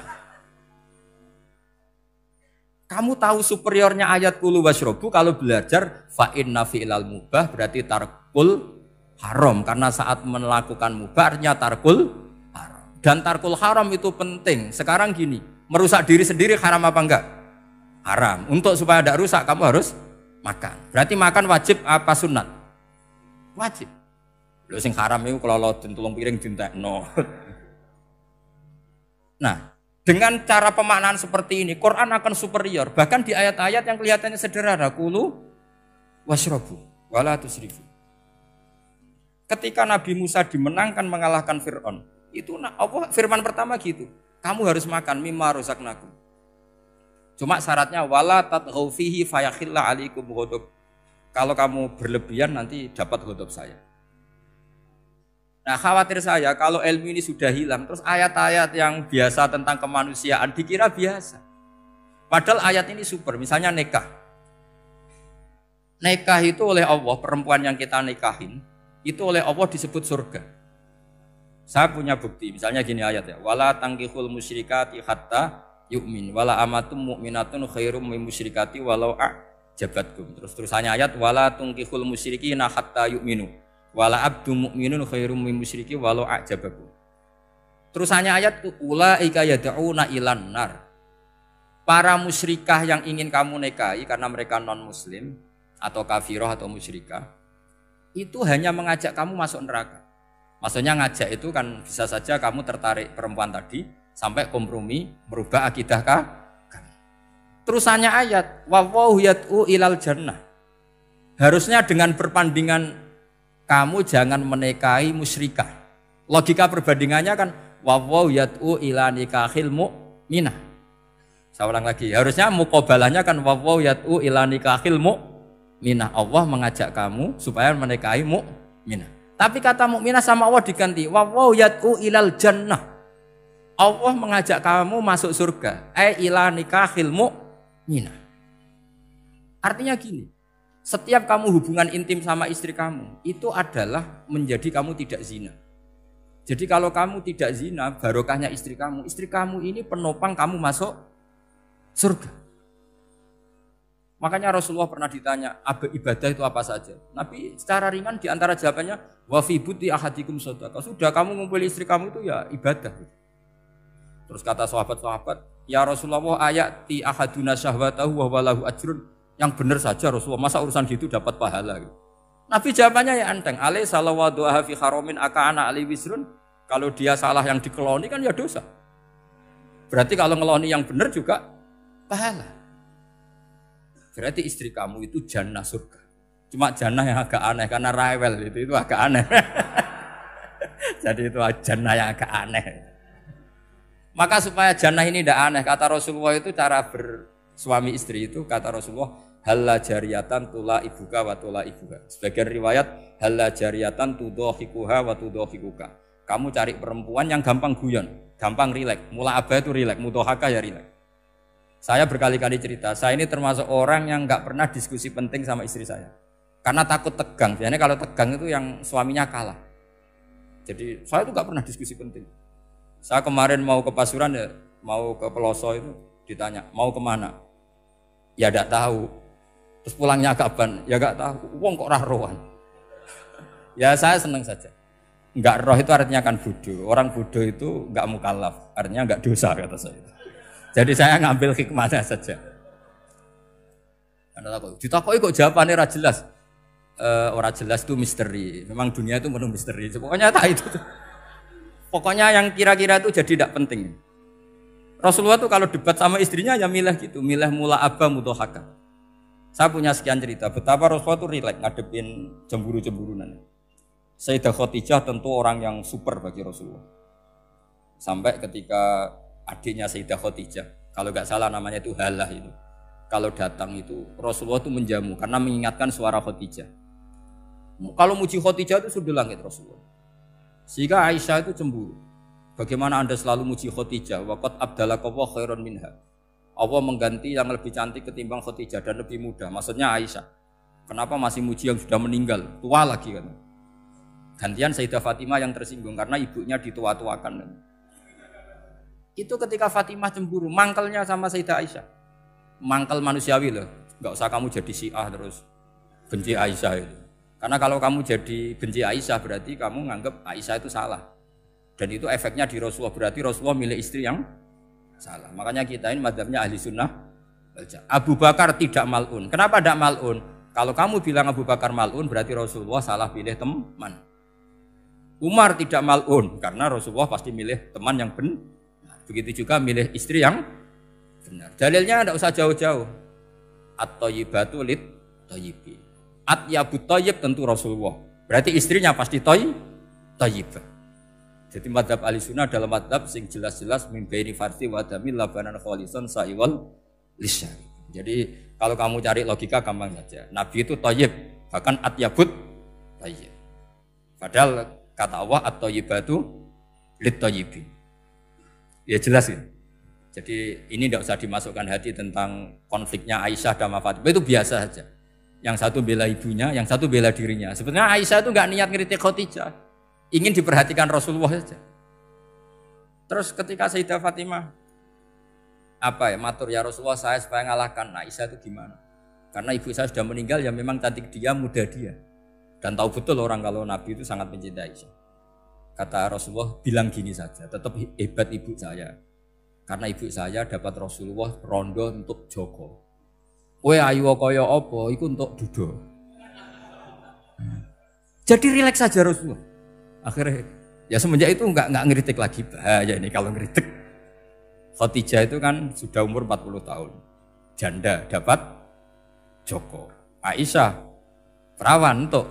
Kamu tahu superiornya ayat kulu wasrobu kalau belajar fa inna fi'lal mubah berarti tarkul haram karena saat melakukan mubah artinya tarkul haram. Dan tarkul haram itu penting. Sekarang gini, merusak diri sendiri haram apa enggak? Haram. Untuk supaya tidak rusak kamu harus makan. Berarti makan wajib apa sunat? Wajib. Lho sing haram itu kalau tulung piring dintekno. Nah, dengan cara pemaknaan seperti ini, Quran akan superior. Bahkan di ayat-ayat yang kelihatannya sederhana, kulu washrobu wala tusrifu. Ketika Nabi Musa dimenangkan mengalahkan Fir'aun, itu Allah firman pertama gitu. Kamu harus makan mimma razaqnakum. Cuma syaratnya wala tatghaw fihi fayakhilla alaikum ghadab. Kalau kamu berlebihan nanti dapat ghadab saya. Nah, khawatir saya kalau ilmu ini sudah hilang, terus ayat-ayat yang biasa tentang kemanusiaan dikira biasa. Padahal ayat ini super, misalnya nikah. Nikah itu oleh Allah, perempuan yang kita nikahin, itu oleh Allah disebut surga. Saya punya bukti, misalnya gini ayat ya, wala tangkihul musyrikati hatta yu'min, wala amatum mu'minatun khairum min musyrikati walau a'jabatkum. Terusannya ayat, wala tangkihul musyrikina hatta yu'minu. Wala abdu mu'minun khairum min musyriki walau a'jabakum. Terusannya ayat ulaika yad'una ilan nar. Para musyrikah yang ingin kamu nikahi karena mereka non muslim atau kafirah atau musyrikah itu hanya mengajak kamu masuk neraka. Maksudnya ngajak itu kan bisa saja kamu tertarik perempuan tadi sampai kompromi merubah akidah kamu. Terusannya ayat wallahu yad'u ilal jannah. Harusnya dengan perbandingan kamu jangan menikahi musyrikah. Logika perbandingannya kan wawaw yad'u ila nikahil mu'minah. Saya ulang lagi. Harusnya muqabalahnya kan wawaw yad'u ila nikahil mu'minah. Allah mengajak kamu supaya menikahi mu'minah. Tapi kata mu'minah sama Allah diganti wawaw yad'u ilal jannah. Allah mengajak kamu masuk surga. Ila nikahil mu'minah. Artinya gini. Setiap kamu hubungan intim sama istri kamu, itu adalah menjadi kamu tidak zina. Jadi kalau kamu tidak zina, barokahnya istri kamu ini penopang kamu masuk surga. Makanya Rasulullah pernah ditanya, ibadah itu apa saja? Nabi secara ringan diantara jawabannya, wa fi buti ahadikum shadaqah. Sudah kamu ngumpul istri kamu itu ya ibadah. Terus kata sahabat-sahabat, ya Rasulullah ayati ahaduna syahwatahu wa walahu ajrun. Yang benar saja Rasulullah, masa urusan gitu dapat pahala. Nabi jawabannya ya enteng, alaih salawatu fi haramin aka'ana ali wisrun. Kalau dia salah yang dikeloni kan ya dosa. Berarti kalau ngeloni yang benar juga pahala. Berarti istri kamu itu jannah surga. Cuma jannah yang agak aneh karena rewel itu agak aneh. Jadi itu jannah yang agak aneh. Maka supaya jannah ini tidak aneh, kata Rasulullah itu cara bersuami istri itu kata Rasulullah halla jariyatan tula ibuka wa tula ibuka. Sebagian riwayat halla jariyatan tudhahikuha wa tudhahikuka. Kamu cari perempuan yang gampang guyon, gampang rileks. Mula abah itu rileks, mudhahaka ya rileks. Saya berkali-kali cerita, saya ini termasuk orang yang nggak pernah diskusi penting sama istri saya. Karena takut tegang. Biasanya kalau tegang itu yang suaminya kalah. Jadi saya itu nggak pernah diskusi penting. Saya kemarin mau ke Pasuruan ya, mau ke Peloso itu ditanya, mau kemana? Ya tidak tahu. Terus pulangnya kapan? Ya nggak tahu. Wong kok rohan. Ya saya senang saja. Nggak roh itu artinya kan bodoh. Orang bodoh itu nggak mukallaf, artinya nggak dosa kata saya. Jadi saya ngambil hikmahnya saja. Anda takut. Ditakoi kok jawabannya ra jelas. orang jelas itu misteri. Memang dunia itu penuh misteri. Pokoknya tak itu. Pokoknya yang kira-kira itu jadi tidak penting. Rasulullah tuh kalau debat sama istrinya ya milih gitu, milih mula abba mudhahaka. Saya punya sekian cerita betapa Rasulullah tuh rileks ngadepin cemburu-cemburunan. Sayyidah Khadijah tentu orang yang super bagi Rasulullah. Sampai ketika adiknya Sayyidah Khadijah, kalau nggak salah namanya itu Halah itu. Kalau datang itu Rasulullah tuh menjamu karena mengingatkan suara Khadijah. Kalau muji Khadijah itu sudah langit Rasulullah. Sehingga Aisyah itu cemburu. Bagaimana Anda selalu muji Khadijah? Waqad abdalakallahu khairan minha. Allah mengganti yang lebih cantik ketimbang Khadijah dan lebih muda. Maksudnya Aisyah. Kenapa masih muji yang sudah meninggal? Tua lagi kan. Gantian Sayyidah Fatimah yang tersinggung karena ibunya ditua-tuakan. Itu ketika Fatimah cemburu, mangkelnya sama Sayyidah Aisyah. Mangkel manusiawi loh. Enggak usah kamu jadi Syiah terus benci Aisyah itu. Karena kalau kamu jadi benci Aisyah berarti kamu nganggap Aisyah itu salah. Dan itu efeknya di Rasulullah, berarti Rasulullah milih istri yang salah. Makanya kita ini mazhabnya ahli sunnah. Abu Bakar tidak mal'un. Kenapa tidak mal'un? Kalau kamu bilang Abu Bakar mal'un berarti Rasulullah salah pilih teman. Umar tidak mal'un karena Rasulullah pasti milih teman yang benar. Begitu juga milih istri yang benar. Dalilnya tidak usah jauh-jauh. At-thayyibatu lit-thayyibi. At-yabut thayyib tentu Rasulullah. Berarti istrinya pasti thayyibah. Jadi madhab ahli sunnah adalah madhab sing jelas-jelas min baini farsi wa damil labanan khalisan sa'iwal lisyari. Jadi kalau kamu cari logika gampang saja. Nabi itu thayyib, bahkan at-yabut thayyib. Padahal kata Allah at-thayyibatu lit-thayyibi. Ya jelas ya. Jadi ini tidak usah dimasukkan hati tentang konfliknya Aisyah dan Fatimah, itu biasa saja. Yang satu bela ibunya, yang satu bela dirinya. Sebenarnya Aisyah itu nggak niat ngeritik Khadijah, ingin diperhatikan Rasulullah saja. Terus ketika Sayyidah Fatimah matur ya Rasulullah saya supaya ngalahkan Aisyah itu gimana? Karena ibu saya sudah meninggal, ya memang cantik dia, muda dia. Dan tahu betul orang kalau Nabi itu sangat mencintai Aisyah. Kata Rasulullah, bilang gini saja, tetap hebat ibu saya. Karena ibu saya dapat Rasulullah rondo untuk Joko. Kowe ayu kaya apa iku untuk dudo. Jadi rileks saja Rasulullah. Akhirnya ya semenjak itu enggak ngeritik lagi, bahaya ini kalau ngeritik. Khadijah itu kan sudah umur 40 tahun. Janda dapat Joko. Aisyah perawan untuk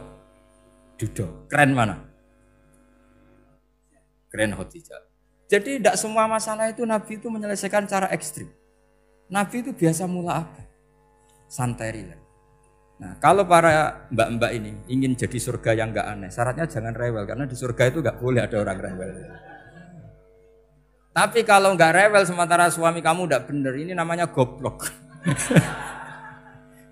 dudo. Keren mana? Keren Khadijah. Jadi tidak semua masalah itu Nabi itu menyelesaikan cara ekstrim. Nabi itu biasa mula apa? Santai rileks. Nah, kalau para mbak-mbak ini ingin jadi surga yang enggak aneh, syaratnya jangan rewel karena di surga itu enggak boleh ada orang rewel. Tapi kalau enggak rewel sementara suami kamu enggak bener, ini namanya goblok.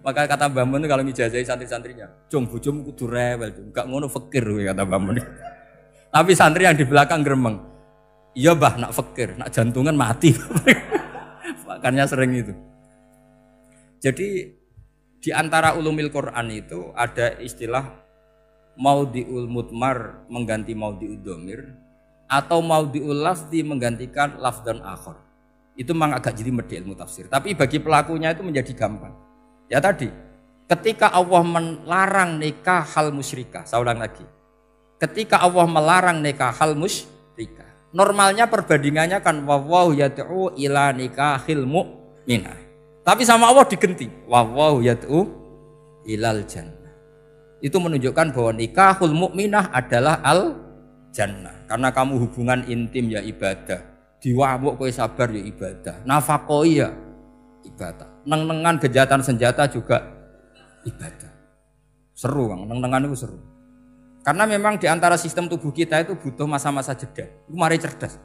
Maka kata Mbah Mun kalau ngijazahi santri-santrinya, "Cung bojomu kudu rewel, enggak ngono fakir," kata Mbah Mun. Tapi santri yang di belakang gremeng, "Iya, Mbah, nak fakir, nak jantungan mati." Makanya sering itu. Jadi di antara ulumil Quran itu ada istilah maudhi'ul mutmar mengganti maudhi'ud dhamir atau maudhi'ul lafzi menggantikan lafdzan akhar. Itu memang agak jadi medhi ilmu tafsir, tapi bagi pelakunya itu menjadi gampang. Ya tadi, ketika Allah melarang nikah hal musyrikah, saya ulang lagi. Ketika Allah melarang nikah hal musyrikah, normalnya perbandingannya kan wallahu yad'u ila nikahil mu'minah. Tapi sama Allah digenti, wallahu yad'u ilal jannah. Itu menunjukkan bahwa nikahul mukminah adalah al jannah. Karena kamu hubungan intim ya ibadah, diwamuk kowe sabar ya ibadah, nafakoi ya ibadah, neng-nengan kejahatan senjata juga ibadah. Seru Bang, neng-nengan itu seru. Karena memang di antara sistem tubuh kita itu butuh masa-masa jeda. Itu mari cerdas.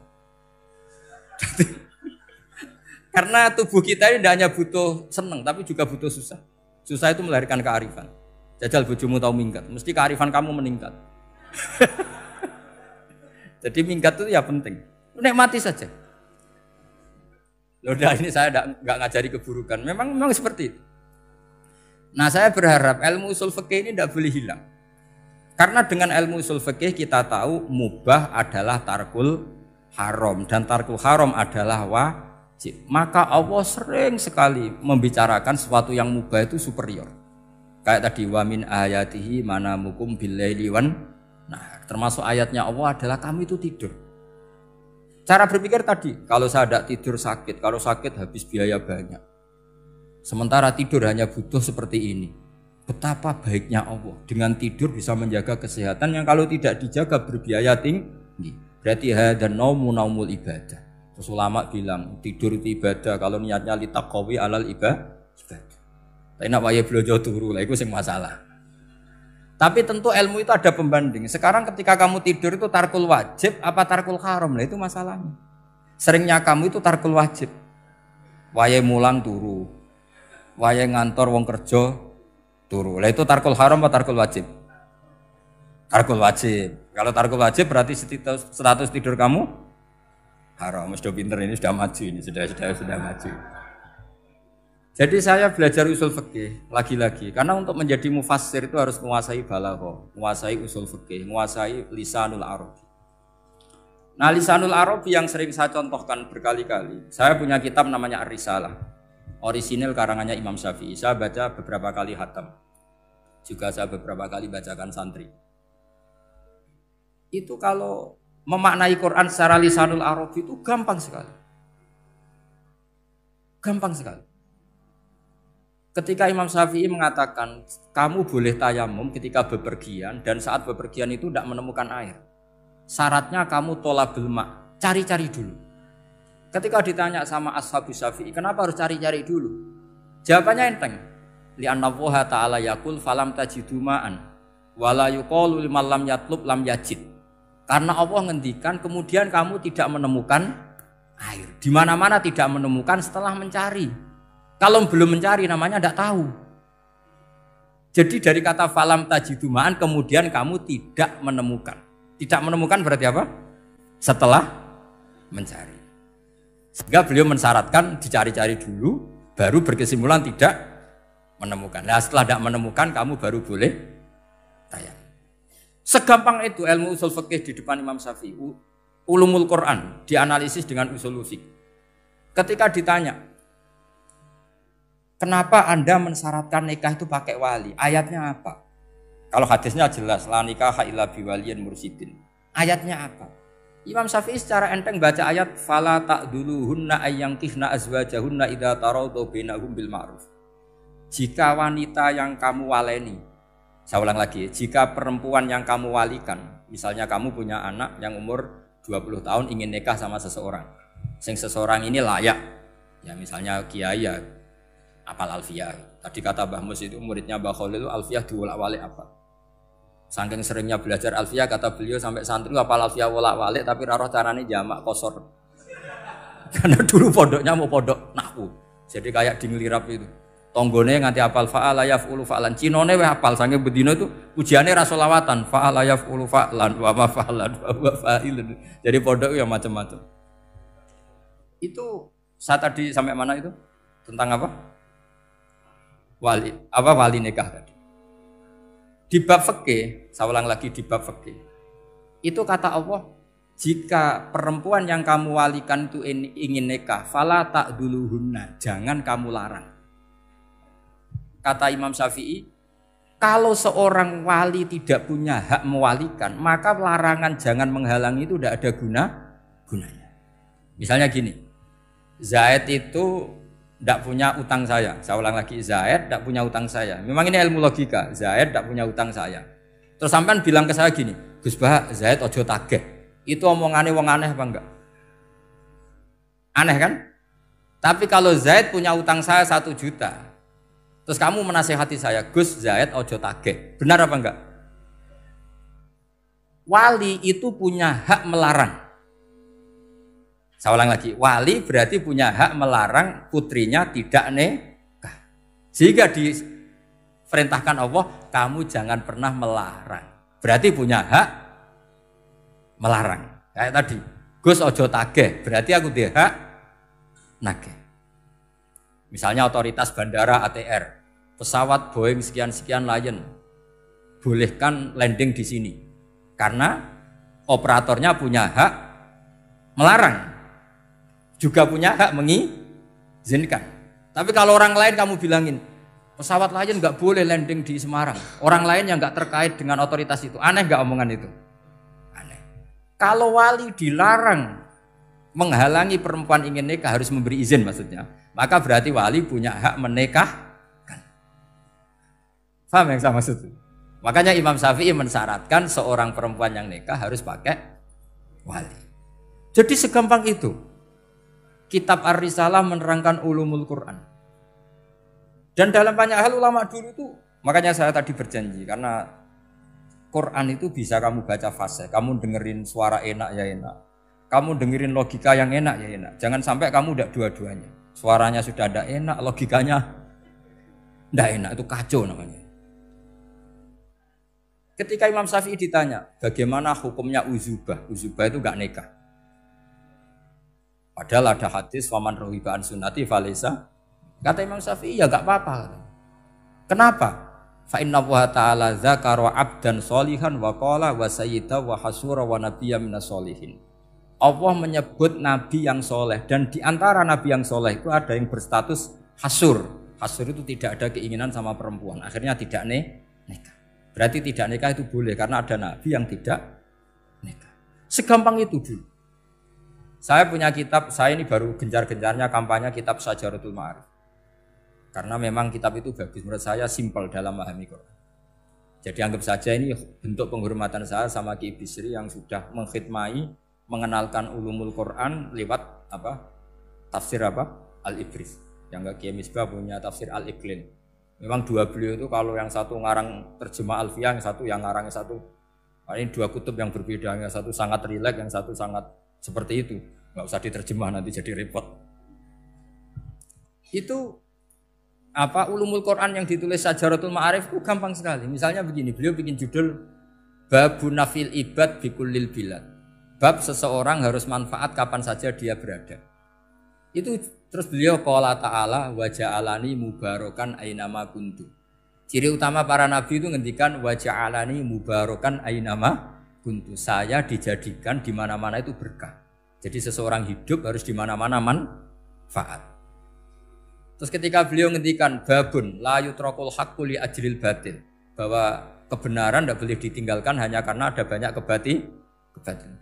Karena tubuh kita ini tidak hanya butuh seneng, tapi juga butuh susah. Susah itu melahirkan kearifan. Jajal bojomu tahu minggat, mesti kearifan kamu meningkat. Jadi minggat itu ya penting. Nikmati saja. Loh, ini saya nggak ngajari keburukan. Memang seperti itu. Nah, saya berharap ilmu usul fikih ini tidak boleh hilang. Karena dengan ilmu usul fikih kita tahu mubah adalah tarkul haram dan tarkul haram adalah wajib. Maka Allah sering sekali membicarakan sesuatu yang mubah itu superior. Kayak tadi wa min ayatihi manamukum billaili wan. Nah, termasuk ayatnya Allah adalah kamu itu tidur. Cara berpikir tadi, kalau saya tidak tidur sakit, kalau sakit habis biaya banyak. Sementara tidur hanya butuh seperti ini. Betapa baiknya Allah dengan tidur bisa menjaga kesehatan yang kalau tidak dijaga berbiaya tinggi. Berarti hadan naumul ibadah. Terus ulama bilang tidur itu ibadah kalau niatnya litaqawi alal ibadah. Tapi nak wae blojo turu lah itu sing masalah. Tapi tentu ilmu itu ada pembanding. Sekarang ketika kamu tidur itu tarkul wajib apa tarkul haram lah itu masalahnya. Seringnya kamu itu tarkul wajib. Wae mulang turu. Wae ngantor wong kerja turu. Lah itu tarkul haram apa tarkul wajib? Tarkul wajib. Kalau tarkul wajib berarti status tidur kamu haram. Sudah pinter ini sudah maju ini sudah maju. Jadi saya belajar usul fikih lagi-lagi karena untuk menjadi mufassir itu harus menguasai balaghah, menguasai usul fikih, menguasai lisanul arabi. Nah, lisanul arabi yang sering saya contohkan berkali-kali. Saya punya kitab namanya Ar-Risalah. Orisinil karangannya Imam Syafi'i. Saya baca beberapa kali khatam. Juga saya beberapa kali bacakan santri. Itu kalau memaknai Quran secara lisanul arabi itu gampang sekali. Gampang sekali. Ketika Imam Syafi'i mengatakan kamu boleh tayamum ketika bepergian dan saat bepergian itu tidak menemukan air. Syaratnya kamu tolabul ma', cari-cari dulu. Ketika ditanya sama ashabu Syafi'i, kenapa harus cari-cari dulu? Jawabannya enteng. Li'anna Allah ta'ala yaqul falam tajidu ma'an wala yuqalu liman lam yatlub lam yajid. Karena Allah ngendikan kemudian kamu tidak menemukan air. Di mana-mana tidak menemukan setelah mencari. Kalau belum mencari namanya tidak tahu. Jadi dari kata falam tajidumaan kemudian kamu tidak menemukan. Tidak menemukan berarti apa? Setelah mencari. Sehingga beliau mensyaratkan dicari-cari dulu baru berkesimpulan tidak menemukan. Nah setelah tidak menemukan kamu baru boleh tayang. Segampang itu ilmu usul fikih di depan Imam Syafi'i. Ulumul Quran dianalisis dengan usul fikih. Ketika ditanya kenapa Anda mensyaratkan nikah itu pakai wali? Ayatnya apa? Kalau hadisnya jelas, la nikaha illa biwaliyin mursyidin. Ayatnya apa? Imam Syafi'i secara enteng baca ayat fala ta'duluhunna ayyankihna azwajahunna idza tarawdu bainahum bil ma'ruf. Jika wanita yang kamu waleni, saya ulang lagi, jika perempuan yang kamu walikan, misalnya kamu punya anak yang umur 20 tahun ingin nikah sama seseorang. Sing seseorang ini layak. Ya misalnya kiai ya apal alfiyah. Tadi kata Mbah Mus itu muridnya Mbah Khalil itu alfiyah diwolak-walik apa. Saking seringnya belajar alfiyah kata beliau sampai santri apal alfiyah wolak-walik tapi raro carane jamak kosor. Karena dulu pondoknya mau pondok nahwu. Jadi kayak di ngelirap itu. Tonggone nganti apal fa'ala yaf'ulu fa'lan. Cinone weh apal saking bedino itu ujiane ra selawatan fa'ala yaf'ulu fa'lan wa ma fa'lan wa fa'ilun. Jadi pondok ya macam-macam. Itu saya tadi sampai mana itu? Tentang apa? Wali nikah tadi. Di bab fikih, saya ulang lagi di bab fikih. Itu kata Allah, jika perempuan yang kamu walikan itu ingin nikah, fala ta'duluhunna, jangan kamu larang. Kata Imam Syafi'i, kalau seorang wali tidak punya hak mewalikan, maka larangan jangan menghalangi itu tidak ada gunanya. Misalnya gini, Zaid itu tidak punya utang saya ulang lagi, Zaid tidak punya utang saya. Memang ini ilmu logika, Zaid tidak punya utang saya. Terus sampean bilang ke saya gini, Gus Bah, Zaid ojo tageh. Itu omongannya wong aneh apa enggak? Aneh kan? Tapi kalau Zaid punya utang saya 1 juta, terus kamu menasihati saya, Gus Zaid ojo tageh. Benar apa enggak? Wali itu punya hak melarang. Saya ulang lagi, wali berarti punya hak melarang putrinya tidak nikah. Sehingga diperintahkan Allah, kamu jangan pernah melarang. Berarti punya hak melarang. Kayak tadi, Gus ojo tageh, berarti aku dia hak nageh. Misalnya otoritas bandara ATR, pesawat Boeing sekian-sekian Lion, bolehkan landing di sini. Karena operatornya punya hak melarang. Juga punya hak mengizinkan. Tapi kalau orang lain kamu bilangin, Pesawat Lion nggak boleh landing di Semarang. Orang lain yang nggak terkait dengan otoritas itu. Aneh nggak omongan itu? Aneh. Kalau wali dilarang menghalangi perempuan ingin nikah harus memberi izin maksudnya. Maka berarti wali punya hak menikahkan. Paham yang saya maksud? Makanya Imam Syafi'i mensyaratkan seorang perempuan yang nikah harus pakai wali. Jadi segampang itu. Kitab Ar-Risalah menerangkan ulumul Quran. Dan dalam banyak hal ulama dulu itu, makanya saya tadi berjanji karena Quran itu bisa kamu baca fase, kamu dengerin suara enak ya enak, kamu dengerin logika yang enak ya enak. Jangan sampai kamu udah dua-duanya. Suaranya sudah ada enak, logikanya tidak enak, itu kacau namanya. Ketika Imam Syafi'i ditanya, bagaimana hukumnya uzubah? Uzubah itu gak nikah. Padahal ada hadis waman rohiba an sunnati falesa. Kata Imam Syafi'i ya gak apa-apa. Kenapa? Fa inna Allah ta'ala dzakara 'abdan sholihan wa qala wa sayyida wa hasura wa nabiyya minas sholihin. Allah menyebut nabi yang soleh dan di antara nabi yang soleh itu ada yang berstatus hasur. Hasur itu tidak ada keinginan sama perempuan. Akhirnya tidak nikah. Berarti tidak nikah itu boleh karena ada nabi yang tidak nikah. Segampang itu dulu. Saya punya kitab, saya ini baru gencar-gencarnya kampanye kitab Syajaratul Ma'arif. Karena memang kitab itu bagus, menurut saya simpel dalam memahami Quran. Jadi anggap saja ini bentuk penghormatan saya sama Ki Bisri yang sudah mengkhidmai, mengenalkan ulumul Quran lewat tafsir Al-Ibris. Yang Ki Misbah punya tafsir Al-Iqlin. Memang dua beliau itu kalau yang satu ngarang terjemah Alfiyah, yang satu yang ngarang satu. Ini dua kutub yang berbeda, yang satu sangat rileks, yang satu sangat seperti itu. Nggak usah diterjemah nanti jadi repot. Itu ulumul Quran yang ditulis Syajaratul Ma'arif itu gampang sekali. Misalnya begini, beliau bikin judul Babun Nafil Ibad Bikullil Bilad. Bab seseorang harus manfaat kapan saja dia berada. Itu terus beliau qala ta'ala wa ja'alani mubarakan ainama kuntu. Ciri utama para nabi itu ngendikan wa ja'alani mubarakan ainama kuntu. Saya dijadikan di mana-mana itu berkah. Jadi seseorang hidup harus di mana-mana manfaat. Terus ketika beliau ngendikan babun la yutrakul haqqu li ajril batil, bahwa kebenaran tidak boleh ditinggalkan hanya karena ada banyak kebatilan.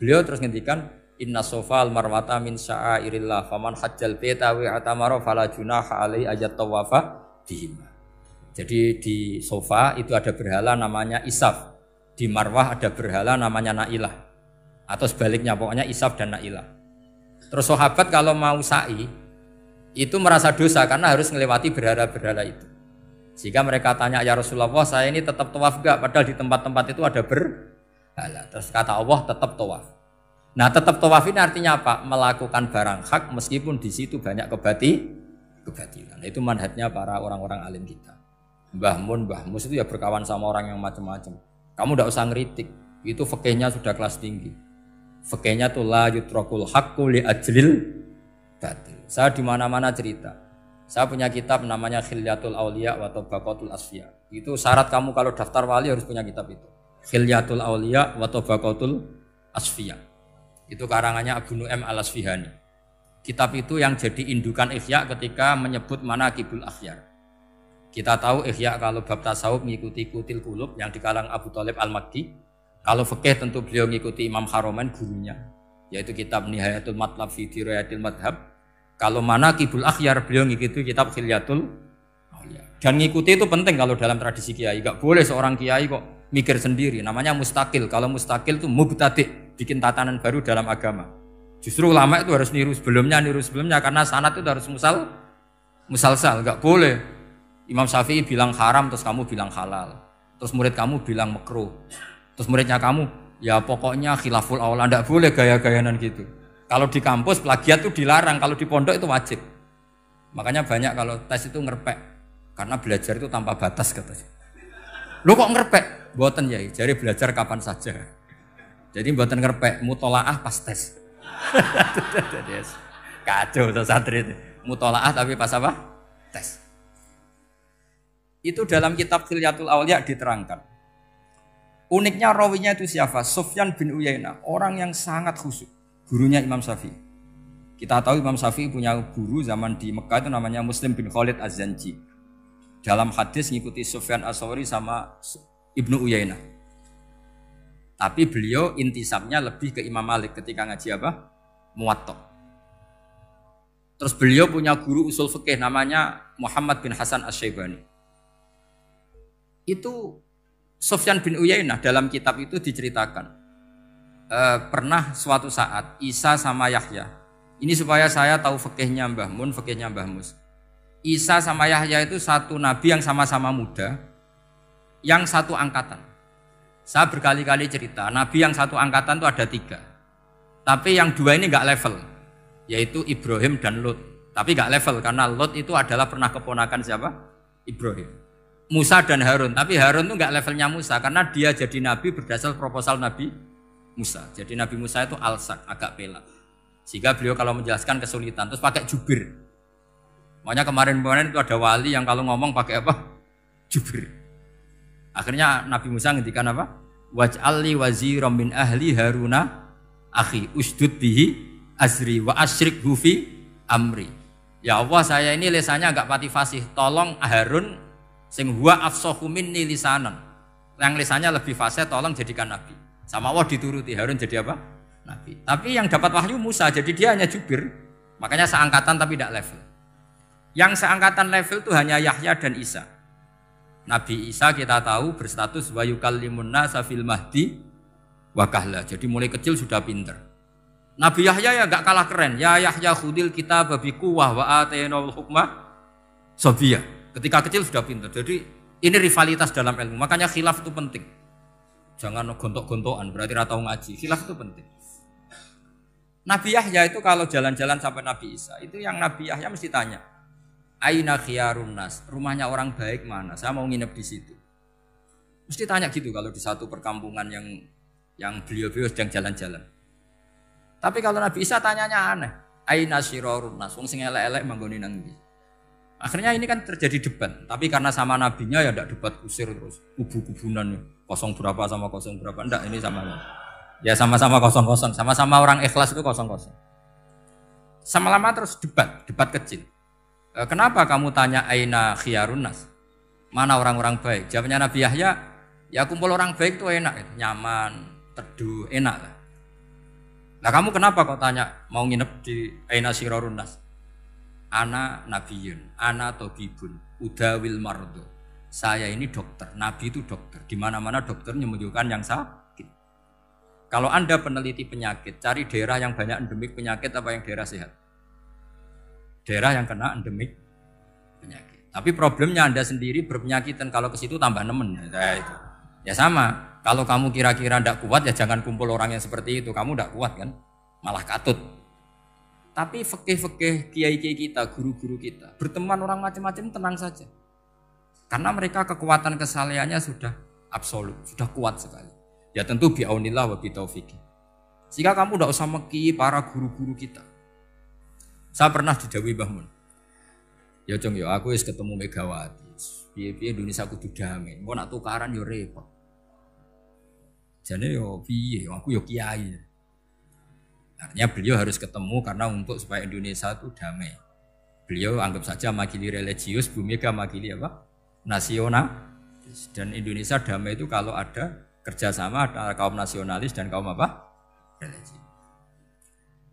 Beliau terus ngendikan inna sofal marwata min sya'airillah faman hajjal baita wa atamara fala junaha alai ayat tawafa bihima. Jadi di sofa itu ada berhala namanya Isaf, di Marwah ada berhala namanya Nailah, atau sebaliknya pokoknya Isaf dan Nailah. Terus sahabat kalau mau sa'i itu merasa dosa karena harus melewati berhala-berhala itu. Sehingga mereka tanya, ya Rasulullah, saya ini tetap tawaf gak? Padahal di tempat-tempat itu ada berhala. Terus kata Allah, tetap tawaf. Nah, tetap tawaf ini artinya apa? Melakukan barang hak meskipun di situ banyak kebatilan. Itu manhajnya para orang-orang alim kita. Mbah Mun, Mbah Mus itu ya berkawan sama orang yang macam-macam. Kamu tidak usah ngeritik. Itu fikihnya sudah kelas tinggi. Fikihnya tuh la yutrakul haqqu li ajlil batil. Saya di mana-mana cerita. Saya punya kitab namanya Khilyatul Auliya wa Tabaqatul Asfiya. Itu syarat kamu kalau daftar wali harus punya kitab itu. Khilyatul Auliya wa Tabaqatul Asfiya. Itu karangannya Abu Nu'aim Al-Asfihani. Kitab itu yang jadi indukan Ihya ketika menyebut manaqibul akhyar. Kita tahu Ihya kalau bab tasawuf mengikuti Kutil Qulub yang dikalang Abu Thalib Al-Makki. Kalau fikih tentu beliau mengikuti Imam Haromen gurunya, yaitu kitab Nihayatul Matlab fi Dirayatil Madhab. Kalau manaqibul akhyar beliau ngikuti kitab Khilyatul Auliya. Dan ngikuti itu penting kalau dalam tradisi kiai. Enggak boleh seorang kiai kok mikir sendiri. Namanya mustakil. Kalau mustakil itu mubtadi', bikin tatanan baru dalam agama. Justru ulama itu harus niru sebelumnya karena sanad itu harus musalsal. Enggak boleh. Imam Syafi'i bilang haram terus kamu bilang halal. Terus murid kamu bilang makruh. Terus muridnya kamu ya pokoknya khilaful aula. Enggak boleh gaya-gayanan gitu. Kalau di kampus plagiat itu dilarang, kalau di pondok itu wajib. Makanya banyak kalau tes itu ngerpek. Karena belajar itu tanpa batas katanya. Lu kok ngerpek? Mboten ya, jari belajar kapan saja. Jadi mboten ngerpek, mutolaah pas tes. Kacau tuh santri itu. Mutolaah tapi pas apa? Tes. Itu dalam kitab Khilyatul Auliya diterangkan. Uniknya rawinya itu siapa? Sufyan bin Uyainah, orang yang sangat khusyuk. Gurunya Imam Syafi'i. Kita tahu Imam Syafi'i punya guru zaman di Mekah itu namanya Muslim bin Khalid Az-Zanji. dalam hadis ngikuti Sufyan Ats-Tsauri sama Ibnu Uyainah. Tapi beliau intisabnya lebih ke Imam Malik ketika ngaji apa? Muwatta. Terus beliau punya guru usul fikih namanya Muhammad bin Hasan Asy-Syaibani. Itu Sufyan bin Uyainah dalam kitab itu diceritakan. Pernah suatu saat Isa sama Yahya. Ini supaya saya tahu fikihnya Mbah Mun, fikihnya Mbah Mus. Isa sama Yahya itu satu nabi yang sama-sama muda, yang satu angkatan. Saya berkali-kali cerita, nabi yang satu angkatan itu ada 3. Tapi yang 2 ini enggak level, yaitu Ibrahim dan Lut. Tapi enggak level karena Lut itu adalah pernah keponakan siapa? Ibrahim. Musa dan Harun, tapi Harun itu enggak levelnya Musa karena dia jadi nabi berdasar proposal Nabi Musa. Jadi Nabi Musa itu alsak, agak pelak. Sehingga beliau kalau menjelaskan kesulitan, terus pakai jubir. Makanya kemarin-kemarin itu ada wali yang kalau ngomong pakai apa? Jubir. Akhirnya Nabi Musa ngendikan apa? Waj'alli waziran min ahli Haruna akhi usdud bihi azri wa asyrikhu fi amri. Ya Allah, saya ini lisannya agak pati fasih. Tolong Harun sing huwa afsahu minni lisanan. Yang lisannya lebih fasih tolong jadikan nabi. Sama Allah dituruti, Harun jadi apa? Nabi. Tapi yang dapat wahyu Musa, jadi dia hanya jubir. Makanya seangkatan tapi tidak level. Yang seangkatan level itu hanya Yahya dan Isa. Nabi Isa kita tahu berstatus wa yukallimun nasa fil mahdi wa kahla. Jadi mulai kecil sudah pinter. Nabi Yahya ya enggak kalah keren. Ya Yahya khudil kitab bi quwwah wa atainal hukma sabiyya. Ketika kecil sudah pinter. Jadi ini rivalitas dalam ilmu. Makanya khilaf itu penting. Jangan gontok-gontokan berarti ora tau ngaji. Khilaf itu penting. Nabi Yahya itu kalau jalan-jalan sampai Nabi Isa, itu yang Nabi Yahya mesti tanya, aina khiyarun nas, rumahnya orang baik mana? Saya mau nginep di situ. Mesti tanya gitu kalau di satu perkampungan yang beliau-beliau sedang jalan-jalan. Tapi kalau Nabi Isa tanyanya aneh, aina syirarun nas, wong sing elek-elek manggone nang ndi? Akhirnya ini kan terjadi debat, tapi karena sama nabinya ya ndak debat kusir terus, kubu-kubunan kosong berapa sama kosong berapa, enggak, ini sama. Ya sama-sama kosong-kosong, sama-sama orang ikhlas itu kosong-kosong. Sama lama terus debat kecil. Kenapa kamu tanya aina khiyarun nas? Mana orang-orang baik? Jawabnya Nabi Yahya, ya kumpul orang baik itu enak, nyaman, teduh, enak lah. Nah kamu kenapa kok tanya mau nginep di aina syirarun nas? Ana nabiyun, ana tobibun, udawil mardo. Saya ini dokter, Nabi itu dokter. Di mana-mana dokter menyembuhkan yang sakit. Kalau Anda peneliti penyakit, cari daerah yang banyak endemik penyakit apa yang daerah sehat? Daerah yang kena endemik penyakit. Tapi problemnya Anda sendiri berpenyakitan, kalau ke situ tambah nemen. Itu. Ya sama, kalau kamu kira-kira tidak kuat ya jangan kumpul orang yang seperti itu. Kamu tidak kuat kan, malah katut. Tapi fikih-fikih kiai-kiai kita, guru-guru kita, berteman orang macam-macam tenang saja. Karena mereka kekuatan kesalehannya sudah absolut, sudah kuat sekali. Ya tentu bi'aunillah wa bitaufiqih. Sehingga kamu tidak usah meki para guru-guru kita. Saya pernah didhawuhi Mbah Mun. Ya Jong ya aku wis ketemu Megawati. Piye-piye Indonesia kudu damai. Engko nak tukaran yo repot. Jane yo piye aku yo kiai. Artinya beliau harus ketemu karena untuk supaya Indonesia itu damai. Beliau anggap saja makili religius, Bu Mega makili apa? Nasional. Dan Indonesia damai itu kalau ada kerjasama antara kaum nasionalis dan kaum apa? Religi.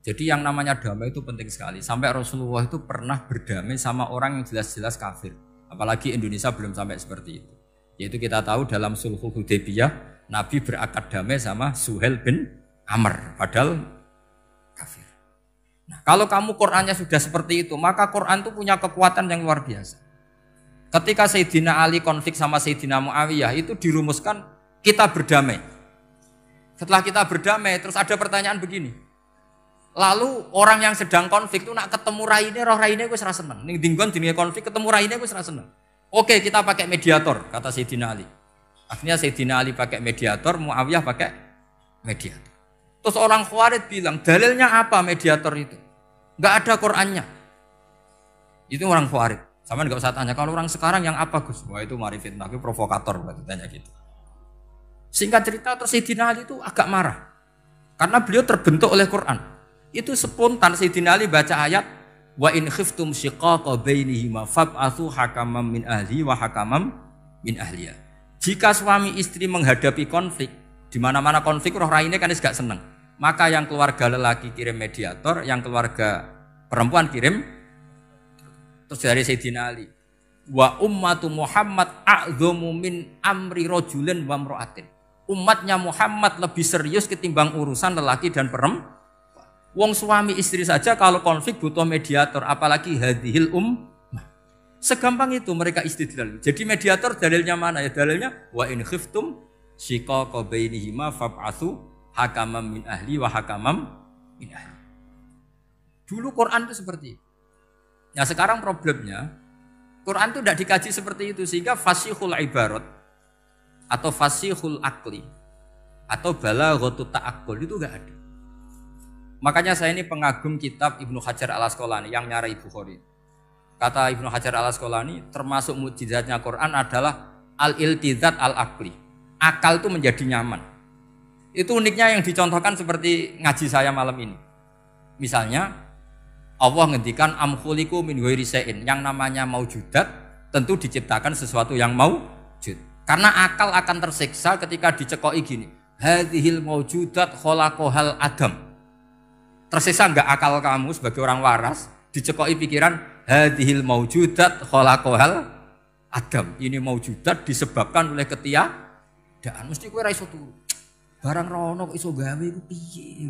Jadi yang namanya damai itu penting sekali. Sampai Rasulullah itu pernah berdamai sama orang yang jelas-jelas kafir. Apalagi Indonesia belum sampai seperti itu. Yaitu kita tahu dalam Sulhul Hudaybiyah, Nabi berakad damai sama Suhail bin Amr. Padahal kafir. Nah, kalau kamu Qur'annya sudah seperti itu, maka Qur'an itu punya kekuatan yang luar biasa. Ketika Sayyidina Ali konflik sama Sayyidina Muawiyah, itu dirumuskan kita berdamai. Setelah kita berdamai, terus ada pertanyaan begini. Lalu orang yang sedang konflik itu nak ketemu raine, roh raine wis ra seneng. Ning dinggon jenenge konflik ketemu raine wis ra seneng. Oke, kita pakai mediator, kata Sayyidina Ali. Akhirnya Sayyidina Ali pakai mediator, Muawiyah pakai mediator. Terus orang Khawarij bilang, dalilnya apa mediator itu? Enggak ada Qur'annya. Itu orang Khawarij. Sama enggak usah tanya, kalau orang sekarang yang apa Gus? Wah itu mari fitnah, itu provokator berarti tanya gitu. Singkat cerita terus Sayyidina Ali itu agak marah. Karena beliau terbentuk oleh Quran. Itu spontan Sayyidina Ali baca ayat Wa in khiftum shiqaqa bainihima fab'atsu hakaman min ahli wa hakaman min ahliya. Jika suami istri menghadapi konflik, di mana-mana konflik roh raine kan gak seneng. Maka yang keluarga lelaki kirim mediator, yang keluarga perempuan kirim. Terus dari Sayyidina Ali, wa ummatu Muhammad a'dhamu min amri rajulin wa imra'atin. Umatnya Muhammad lebih serius ketimbang urusan lelaki dan perempuan. Wong suami istri saja kalau konflik butuh mediator, apalagi hadhil segampang itu mereka istidlal. Jadi mediator dalilnya mana ya? Dalilnya wa in khiftum shiqaqa bainihima fab'atsu hakaman min ahli wa hakaman min ahli. Dulu Quran itu seperti itu. Nah sekarang problemnya Quran itu tidak dikaji seperti itu sehingga fasihul ibarat atau fasihul akli atau balaghatut ta'aqqul itu enggak ada. Makanya saya ini pengagum kitab Ibnu Hajar al-Asqalani yang nyari Bukhari. Kata Ibnu Hajar al-Asqalani, termasuk mukjizatnya Quran adalah al-iltizat al-aqli. Akal itu menjadi nyaman. Itu uniknya yang dicontohkan seperti ngaji saya malam ini. Misalnya Allah ngendikan am khuliqu min ghairi syai'in, yang namanya maujudat tentu diciptakan sesuatu yang maujud. Karena akal akan tersiksa ketika dicekoki gini. Hadhil maujudat khalaqahal adam. Tersisa enggak akal kamu sebagai orang waras dicekoki pikiran hadhil maujudat khalaqahal adam. Ini maujudat disebabkan oleh ketiadaan. Mesti kowe ra iso turu. Barang rono kok iso gawe iku piye?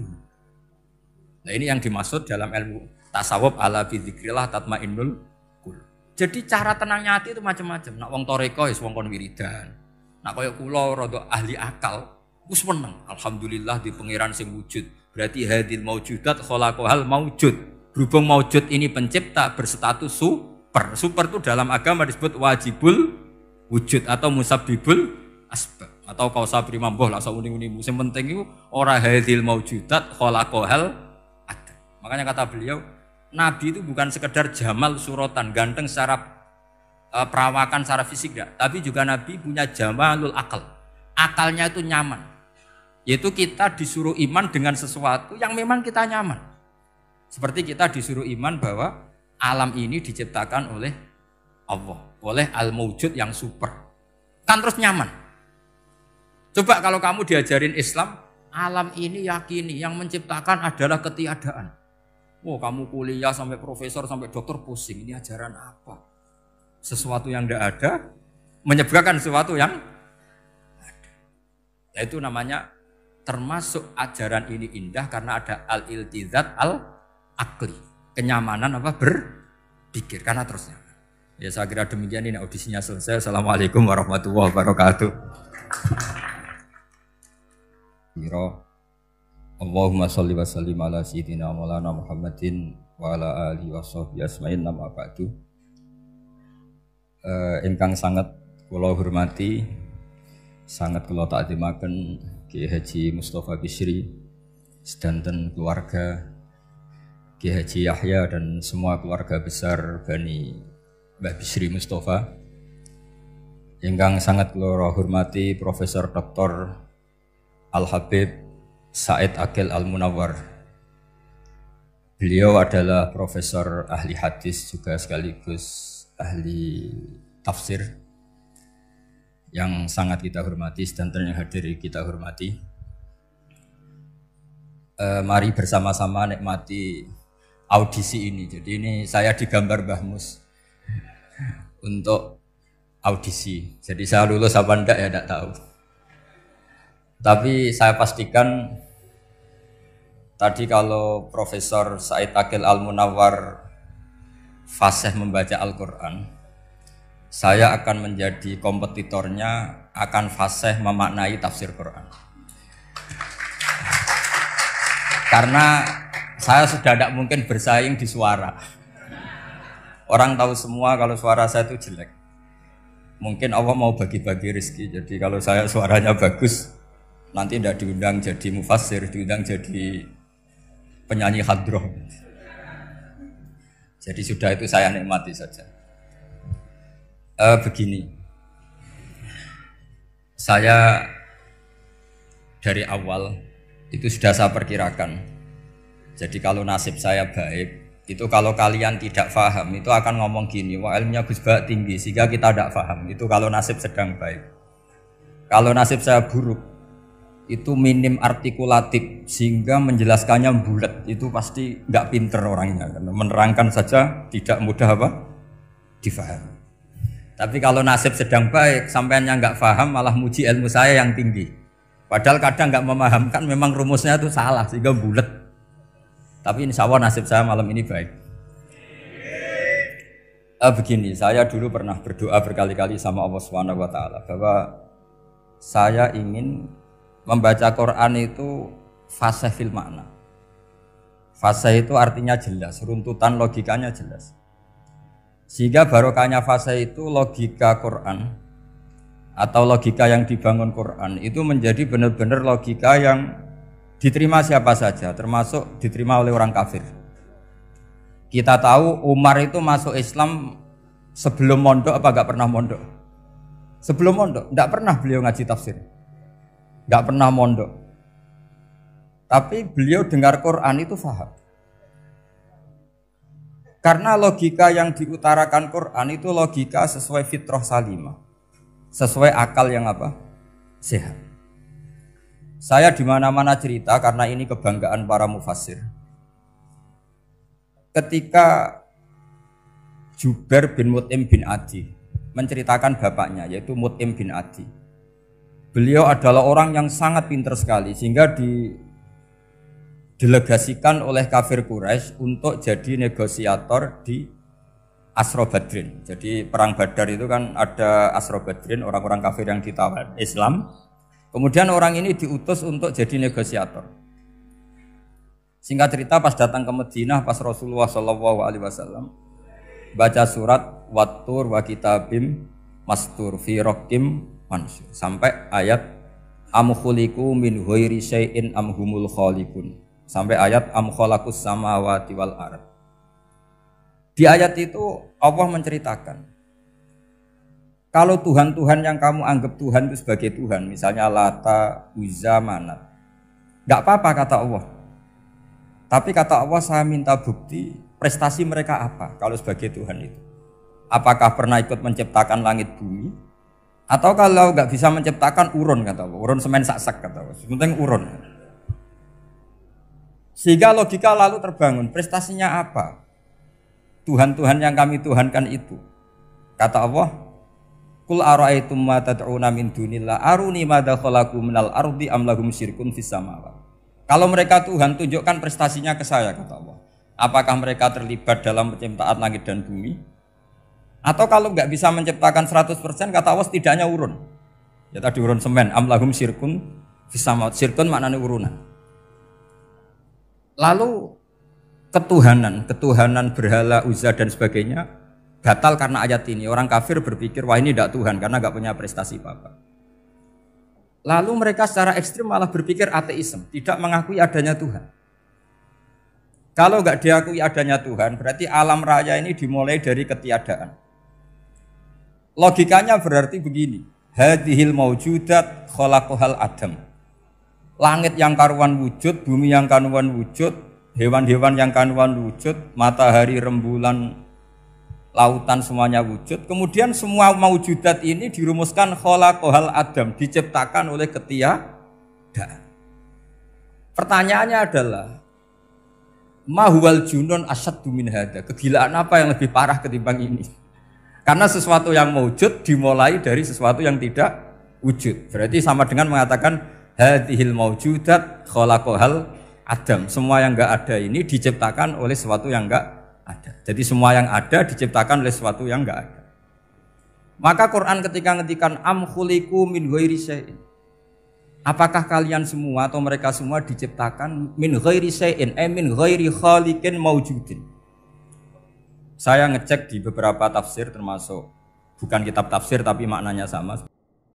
Nah ini yang dimaksud dalam ilmu tasawuf ala bi dzikrillah tatmainnul qulub. Jadi cara tenangnya hati itu macam-macam. Nak wong toreko wis wong kon wiridan. Nak kaya kula rada ahli akal wis meneng. Alhamdulillah di pangeran sing wujud. Berarti hadil maujudat khalaqahal maujud. Berhubung maujud ini pencipta berstatus super. Super itu dalam agama disebut wajibul wujud atau musabbibul asbab atau kausa primamboh lah sauni-uni. Sing penting itu ora hadil maujudat khalaqahal ada. Makanya kata beliau, Nabi itu bukan sekedar jamal suratan, ganteng secara perawakan secara fisik enggak, tapi juga Nabi punya jamalul akal. Akalnya itu nyaman. Yaitu kita disuruh iman dengan sesuatu yang memang kita nyaman. Seperti kita disuruh iman bahwa alam ini diciptakan oleh Allah, oleh al-mawjud yang super. Kan terus nyaman. Coba kalau kamu diajarin Islam, alam ini yakini yang menciptakan adalah ketiadaan. Oh, kamu kuliah sampai profesor, sampai dokter pusing. Ini ajaran apa? Sesuatu yang tidak ada menyebabkan sesuatu yang ada. Itu namanya termasuk ajaran ini indah karena ada al-iltizat al-akli. Kenyamanan apa? Berpikir karena terusnya. Ya saya kira demikian, ini audisinya selesai. Assalamualaikum warahmatullahi wabarakatuh. Allahumma sholli wa sallim ala sayyidina maulana Muhammadin wa ala alihi wa sahbihi asma'in nama ba'du. Ingkang sangat kula hormati, sangat kula takzimaken Kiai Haji Mustafa Bisri, sedanten keluarga Kiai Haji Yahya dan semua keluarga besar Bani Mbah Bisri Mustafa. Ingkang sangat kula hormati Profesor Dr. Al-Habib Said Aqil Al-Munawwar. Beliau adalah profesor ahli hadis juga sekaligus ahli tafsir yang sangat kita hormati, sedanten yang hadir kita hormati. Mari bersama-sama nikmati audisi ini. Jadi ini saya digambar Mbah Mus untuk audisi. Jadi saya lulus apa enggak ya enggak tahu. Tapi saya pastikan tadi kalau Profesor Said Aqil Al-Munawwar fasih membaca Al-Quran, saya akan menjadi kompetitornya, akan fasih memaknai tafsir Quran. Karena saya sudah tidak mungkin bersaing di suara. Orang tahu semua kalau suara saya itu jelek. Mungkin Allah mau bagi-bagi rezeki. Jadi kalau saya suaranya bagus, nanti tidak diundang jadi mufassir, diundang jadi penyanyi hadroh. Jadi sudah itu saya nikmati saja. Begini, saya dari awal itu sudah saya perkirakan. Jadi kalau nasib saya baik, Itu kalau kalian tidak paham itu akan ngomong gini, wah ilmunya Gus Bak tinggi sehingga kita tidak paham. Itu kalau nasib sedang baik. Kalau nasib saya buruk, itu minim artikulatif sehingga menjelaskannya bulat. Itu pasti nggak pinter orangnya. Menerangkan saja tidak mudah apa? Difahami. Tapi kalau nasib sedang baik, sampeannya nggak paham malah muji ilmu saya yang tinggi. Padahal kadang nggak memahamkan, memang rumusnya itu salah sehingga bulat. Tapi insya Allah nasib saya malam ini baik. Begini, saya dulu pernah berdoa berkali-kali sama Allah Subhanahu Wa Taala bahwa saya ingin membaca Quran itu fasih fil makna. Fasih itu artinya jelas, runtutan logikanya jelas. Sehingga barokahnya fasih itu logika Quran atau logika yang dibangun Quran itu menjadi benar-benar logika yang diterima siapa saja, termasuk diterima oleh orang kafir. Kita tahu Umar itu masuk Islam sebelum mondok apa gak pernah mondok? Sebelum mondok, gak pernah beliau ngaji tafsir, gak pernah mondok. Tapi beliau dengar Quran itu faham. Karena logika yang diutarakan Quran itu logika sesuai fitrah salimah, sesuai akal yang apa? Sehat. Saya di mana-mana cerita karena ini kebanggaan para mufassir. Ketika Jubair bin Mut'im bin Adi menceritakan bapaknya yaitu Mut'im bin Adi. Beliau adalah orang yang sangat pintar sekali sehingga didelegasikan oleh kafir Quraisy untuk jadi negosiator di Asra Badrin. Jadi perang Badar itu kan ada Asra Badrin, orang-orang kafir yang ditawar Islam. Kemudian orang ini diutus untuk jadi negosiator. Singkat cerita pas datang ke Madinah pas Rasulullah SAW baca surat Wattur wa kitabim mastur fi raqim mansur sampai ayat am khuliqu min ghairi syai'in am humul khaliqun sampai ayat am khalaqus samawati wal ard. Di ayat itu Allah menceritakan kalau Tuhan-Tuhan yang kamu anggap Tuhan itu sebagai Tuhan, misalnya Lata, Uzza, Manat, nggak apa-apa kata Allah. Tapi kata Allah saya minta bukti prestasi mereka apa kalau sebagai Tuhan itu. Apakah pernah ikut menciptakan langit bumi? Atau kalau nggak bisa menciptakan urun kata Allah, urun semen sak-sak kata Allah, penting urun. Sehingga logika lalu terbangun, prestasinya apa? Tuhan-Tuhan yang kami tuhankan itu. Kata Allah, Qul ara'aytum ma tad'una min dunillah aruni madza khalaqu minal ardi am lahum syirkun fis samawati. Kalau mereka Tuhan tunjukkan prestasinya ke saya kata Allah. Apakah mereka terlibat dalam penciptaan langit dan bumi? Atau kalau nggak bisa menciptakan 100% kata Allah setidaknya urun. Ya tadi urun semen am lahum syirkun fis samawati. Syirkun maknanya urunan. Lalu ketuhanan berhala Uzza dan sebagainya batal karena ayat ini. Orang kafir berpikir wah ini tidak Tuhan karena nggak punya prestasi apa-apa. Lalu mereka secara ekstrim malah berpikir ateisme, tidak mengakui adanya Tuhan. Kalau nggak diakui adanya Tuhan, berarti alam raya ini dimulai dari ketiadaan. Logikanya berarti begini, hadhil maujudat khalaqahal adam. Langit yang karuan wujud, bumi yang karuan wujud, hewan-hewan yang karuan wujud, matahari, rembulan, lautan semuanya wujud. Kemudian semua maujudat ini dirumuskan khalaqahal adam, diciptakan oleh ketiadaan. Pertanyaannya adalah mahuwal junun asyaddu min hada. Kegilaan apa yang lebih parah ketimbang ini? Karena sesuatu yang wujud dimulai dari sesuatu yang tidak wujud. Berarti sama dengan mengatakan hadhil maujudat khalaqahal adam. Semua yang enggak ada ini diciptakan oleh sesuatu yang enggak ada. Jadi semua yang ada diciptakan oleh sesuatu yang enggak ada. Maka Quran ketika ngendikan am khuliqu min ghairi syai'in. Apakah kalian semua atau mereka semua diciptakan min ghairi syai'in, min ghairi khaliqin maujudin. Saya ngecek di beberapa tafsir termasuk bukan kitab tafsir tapi maknanya sama.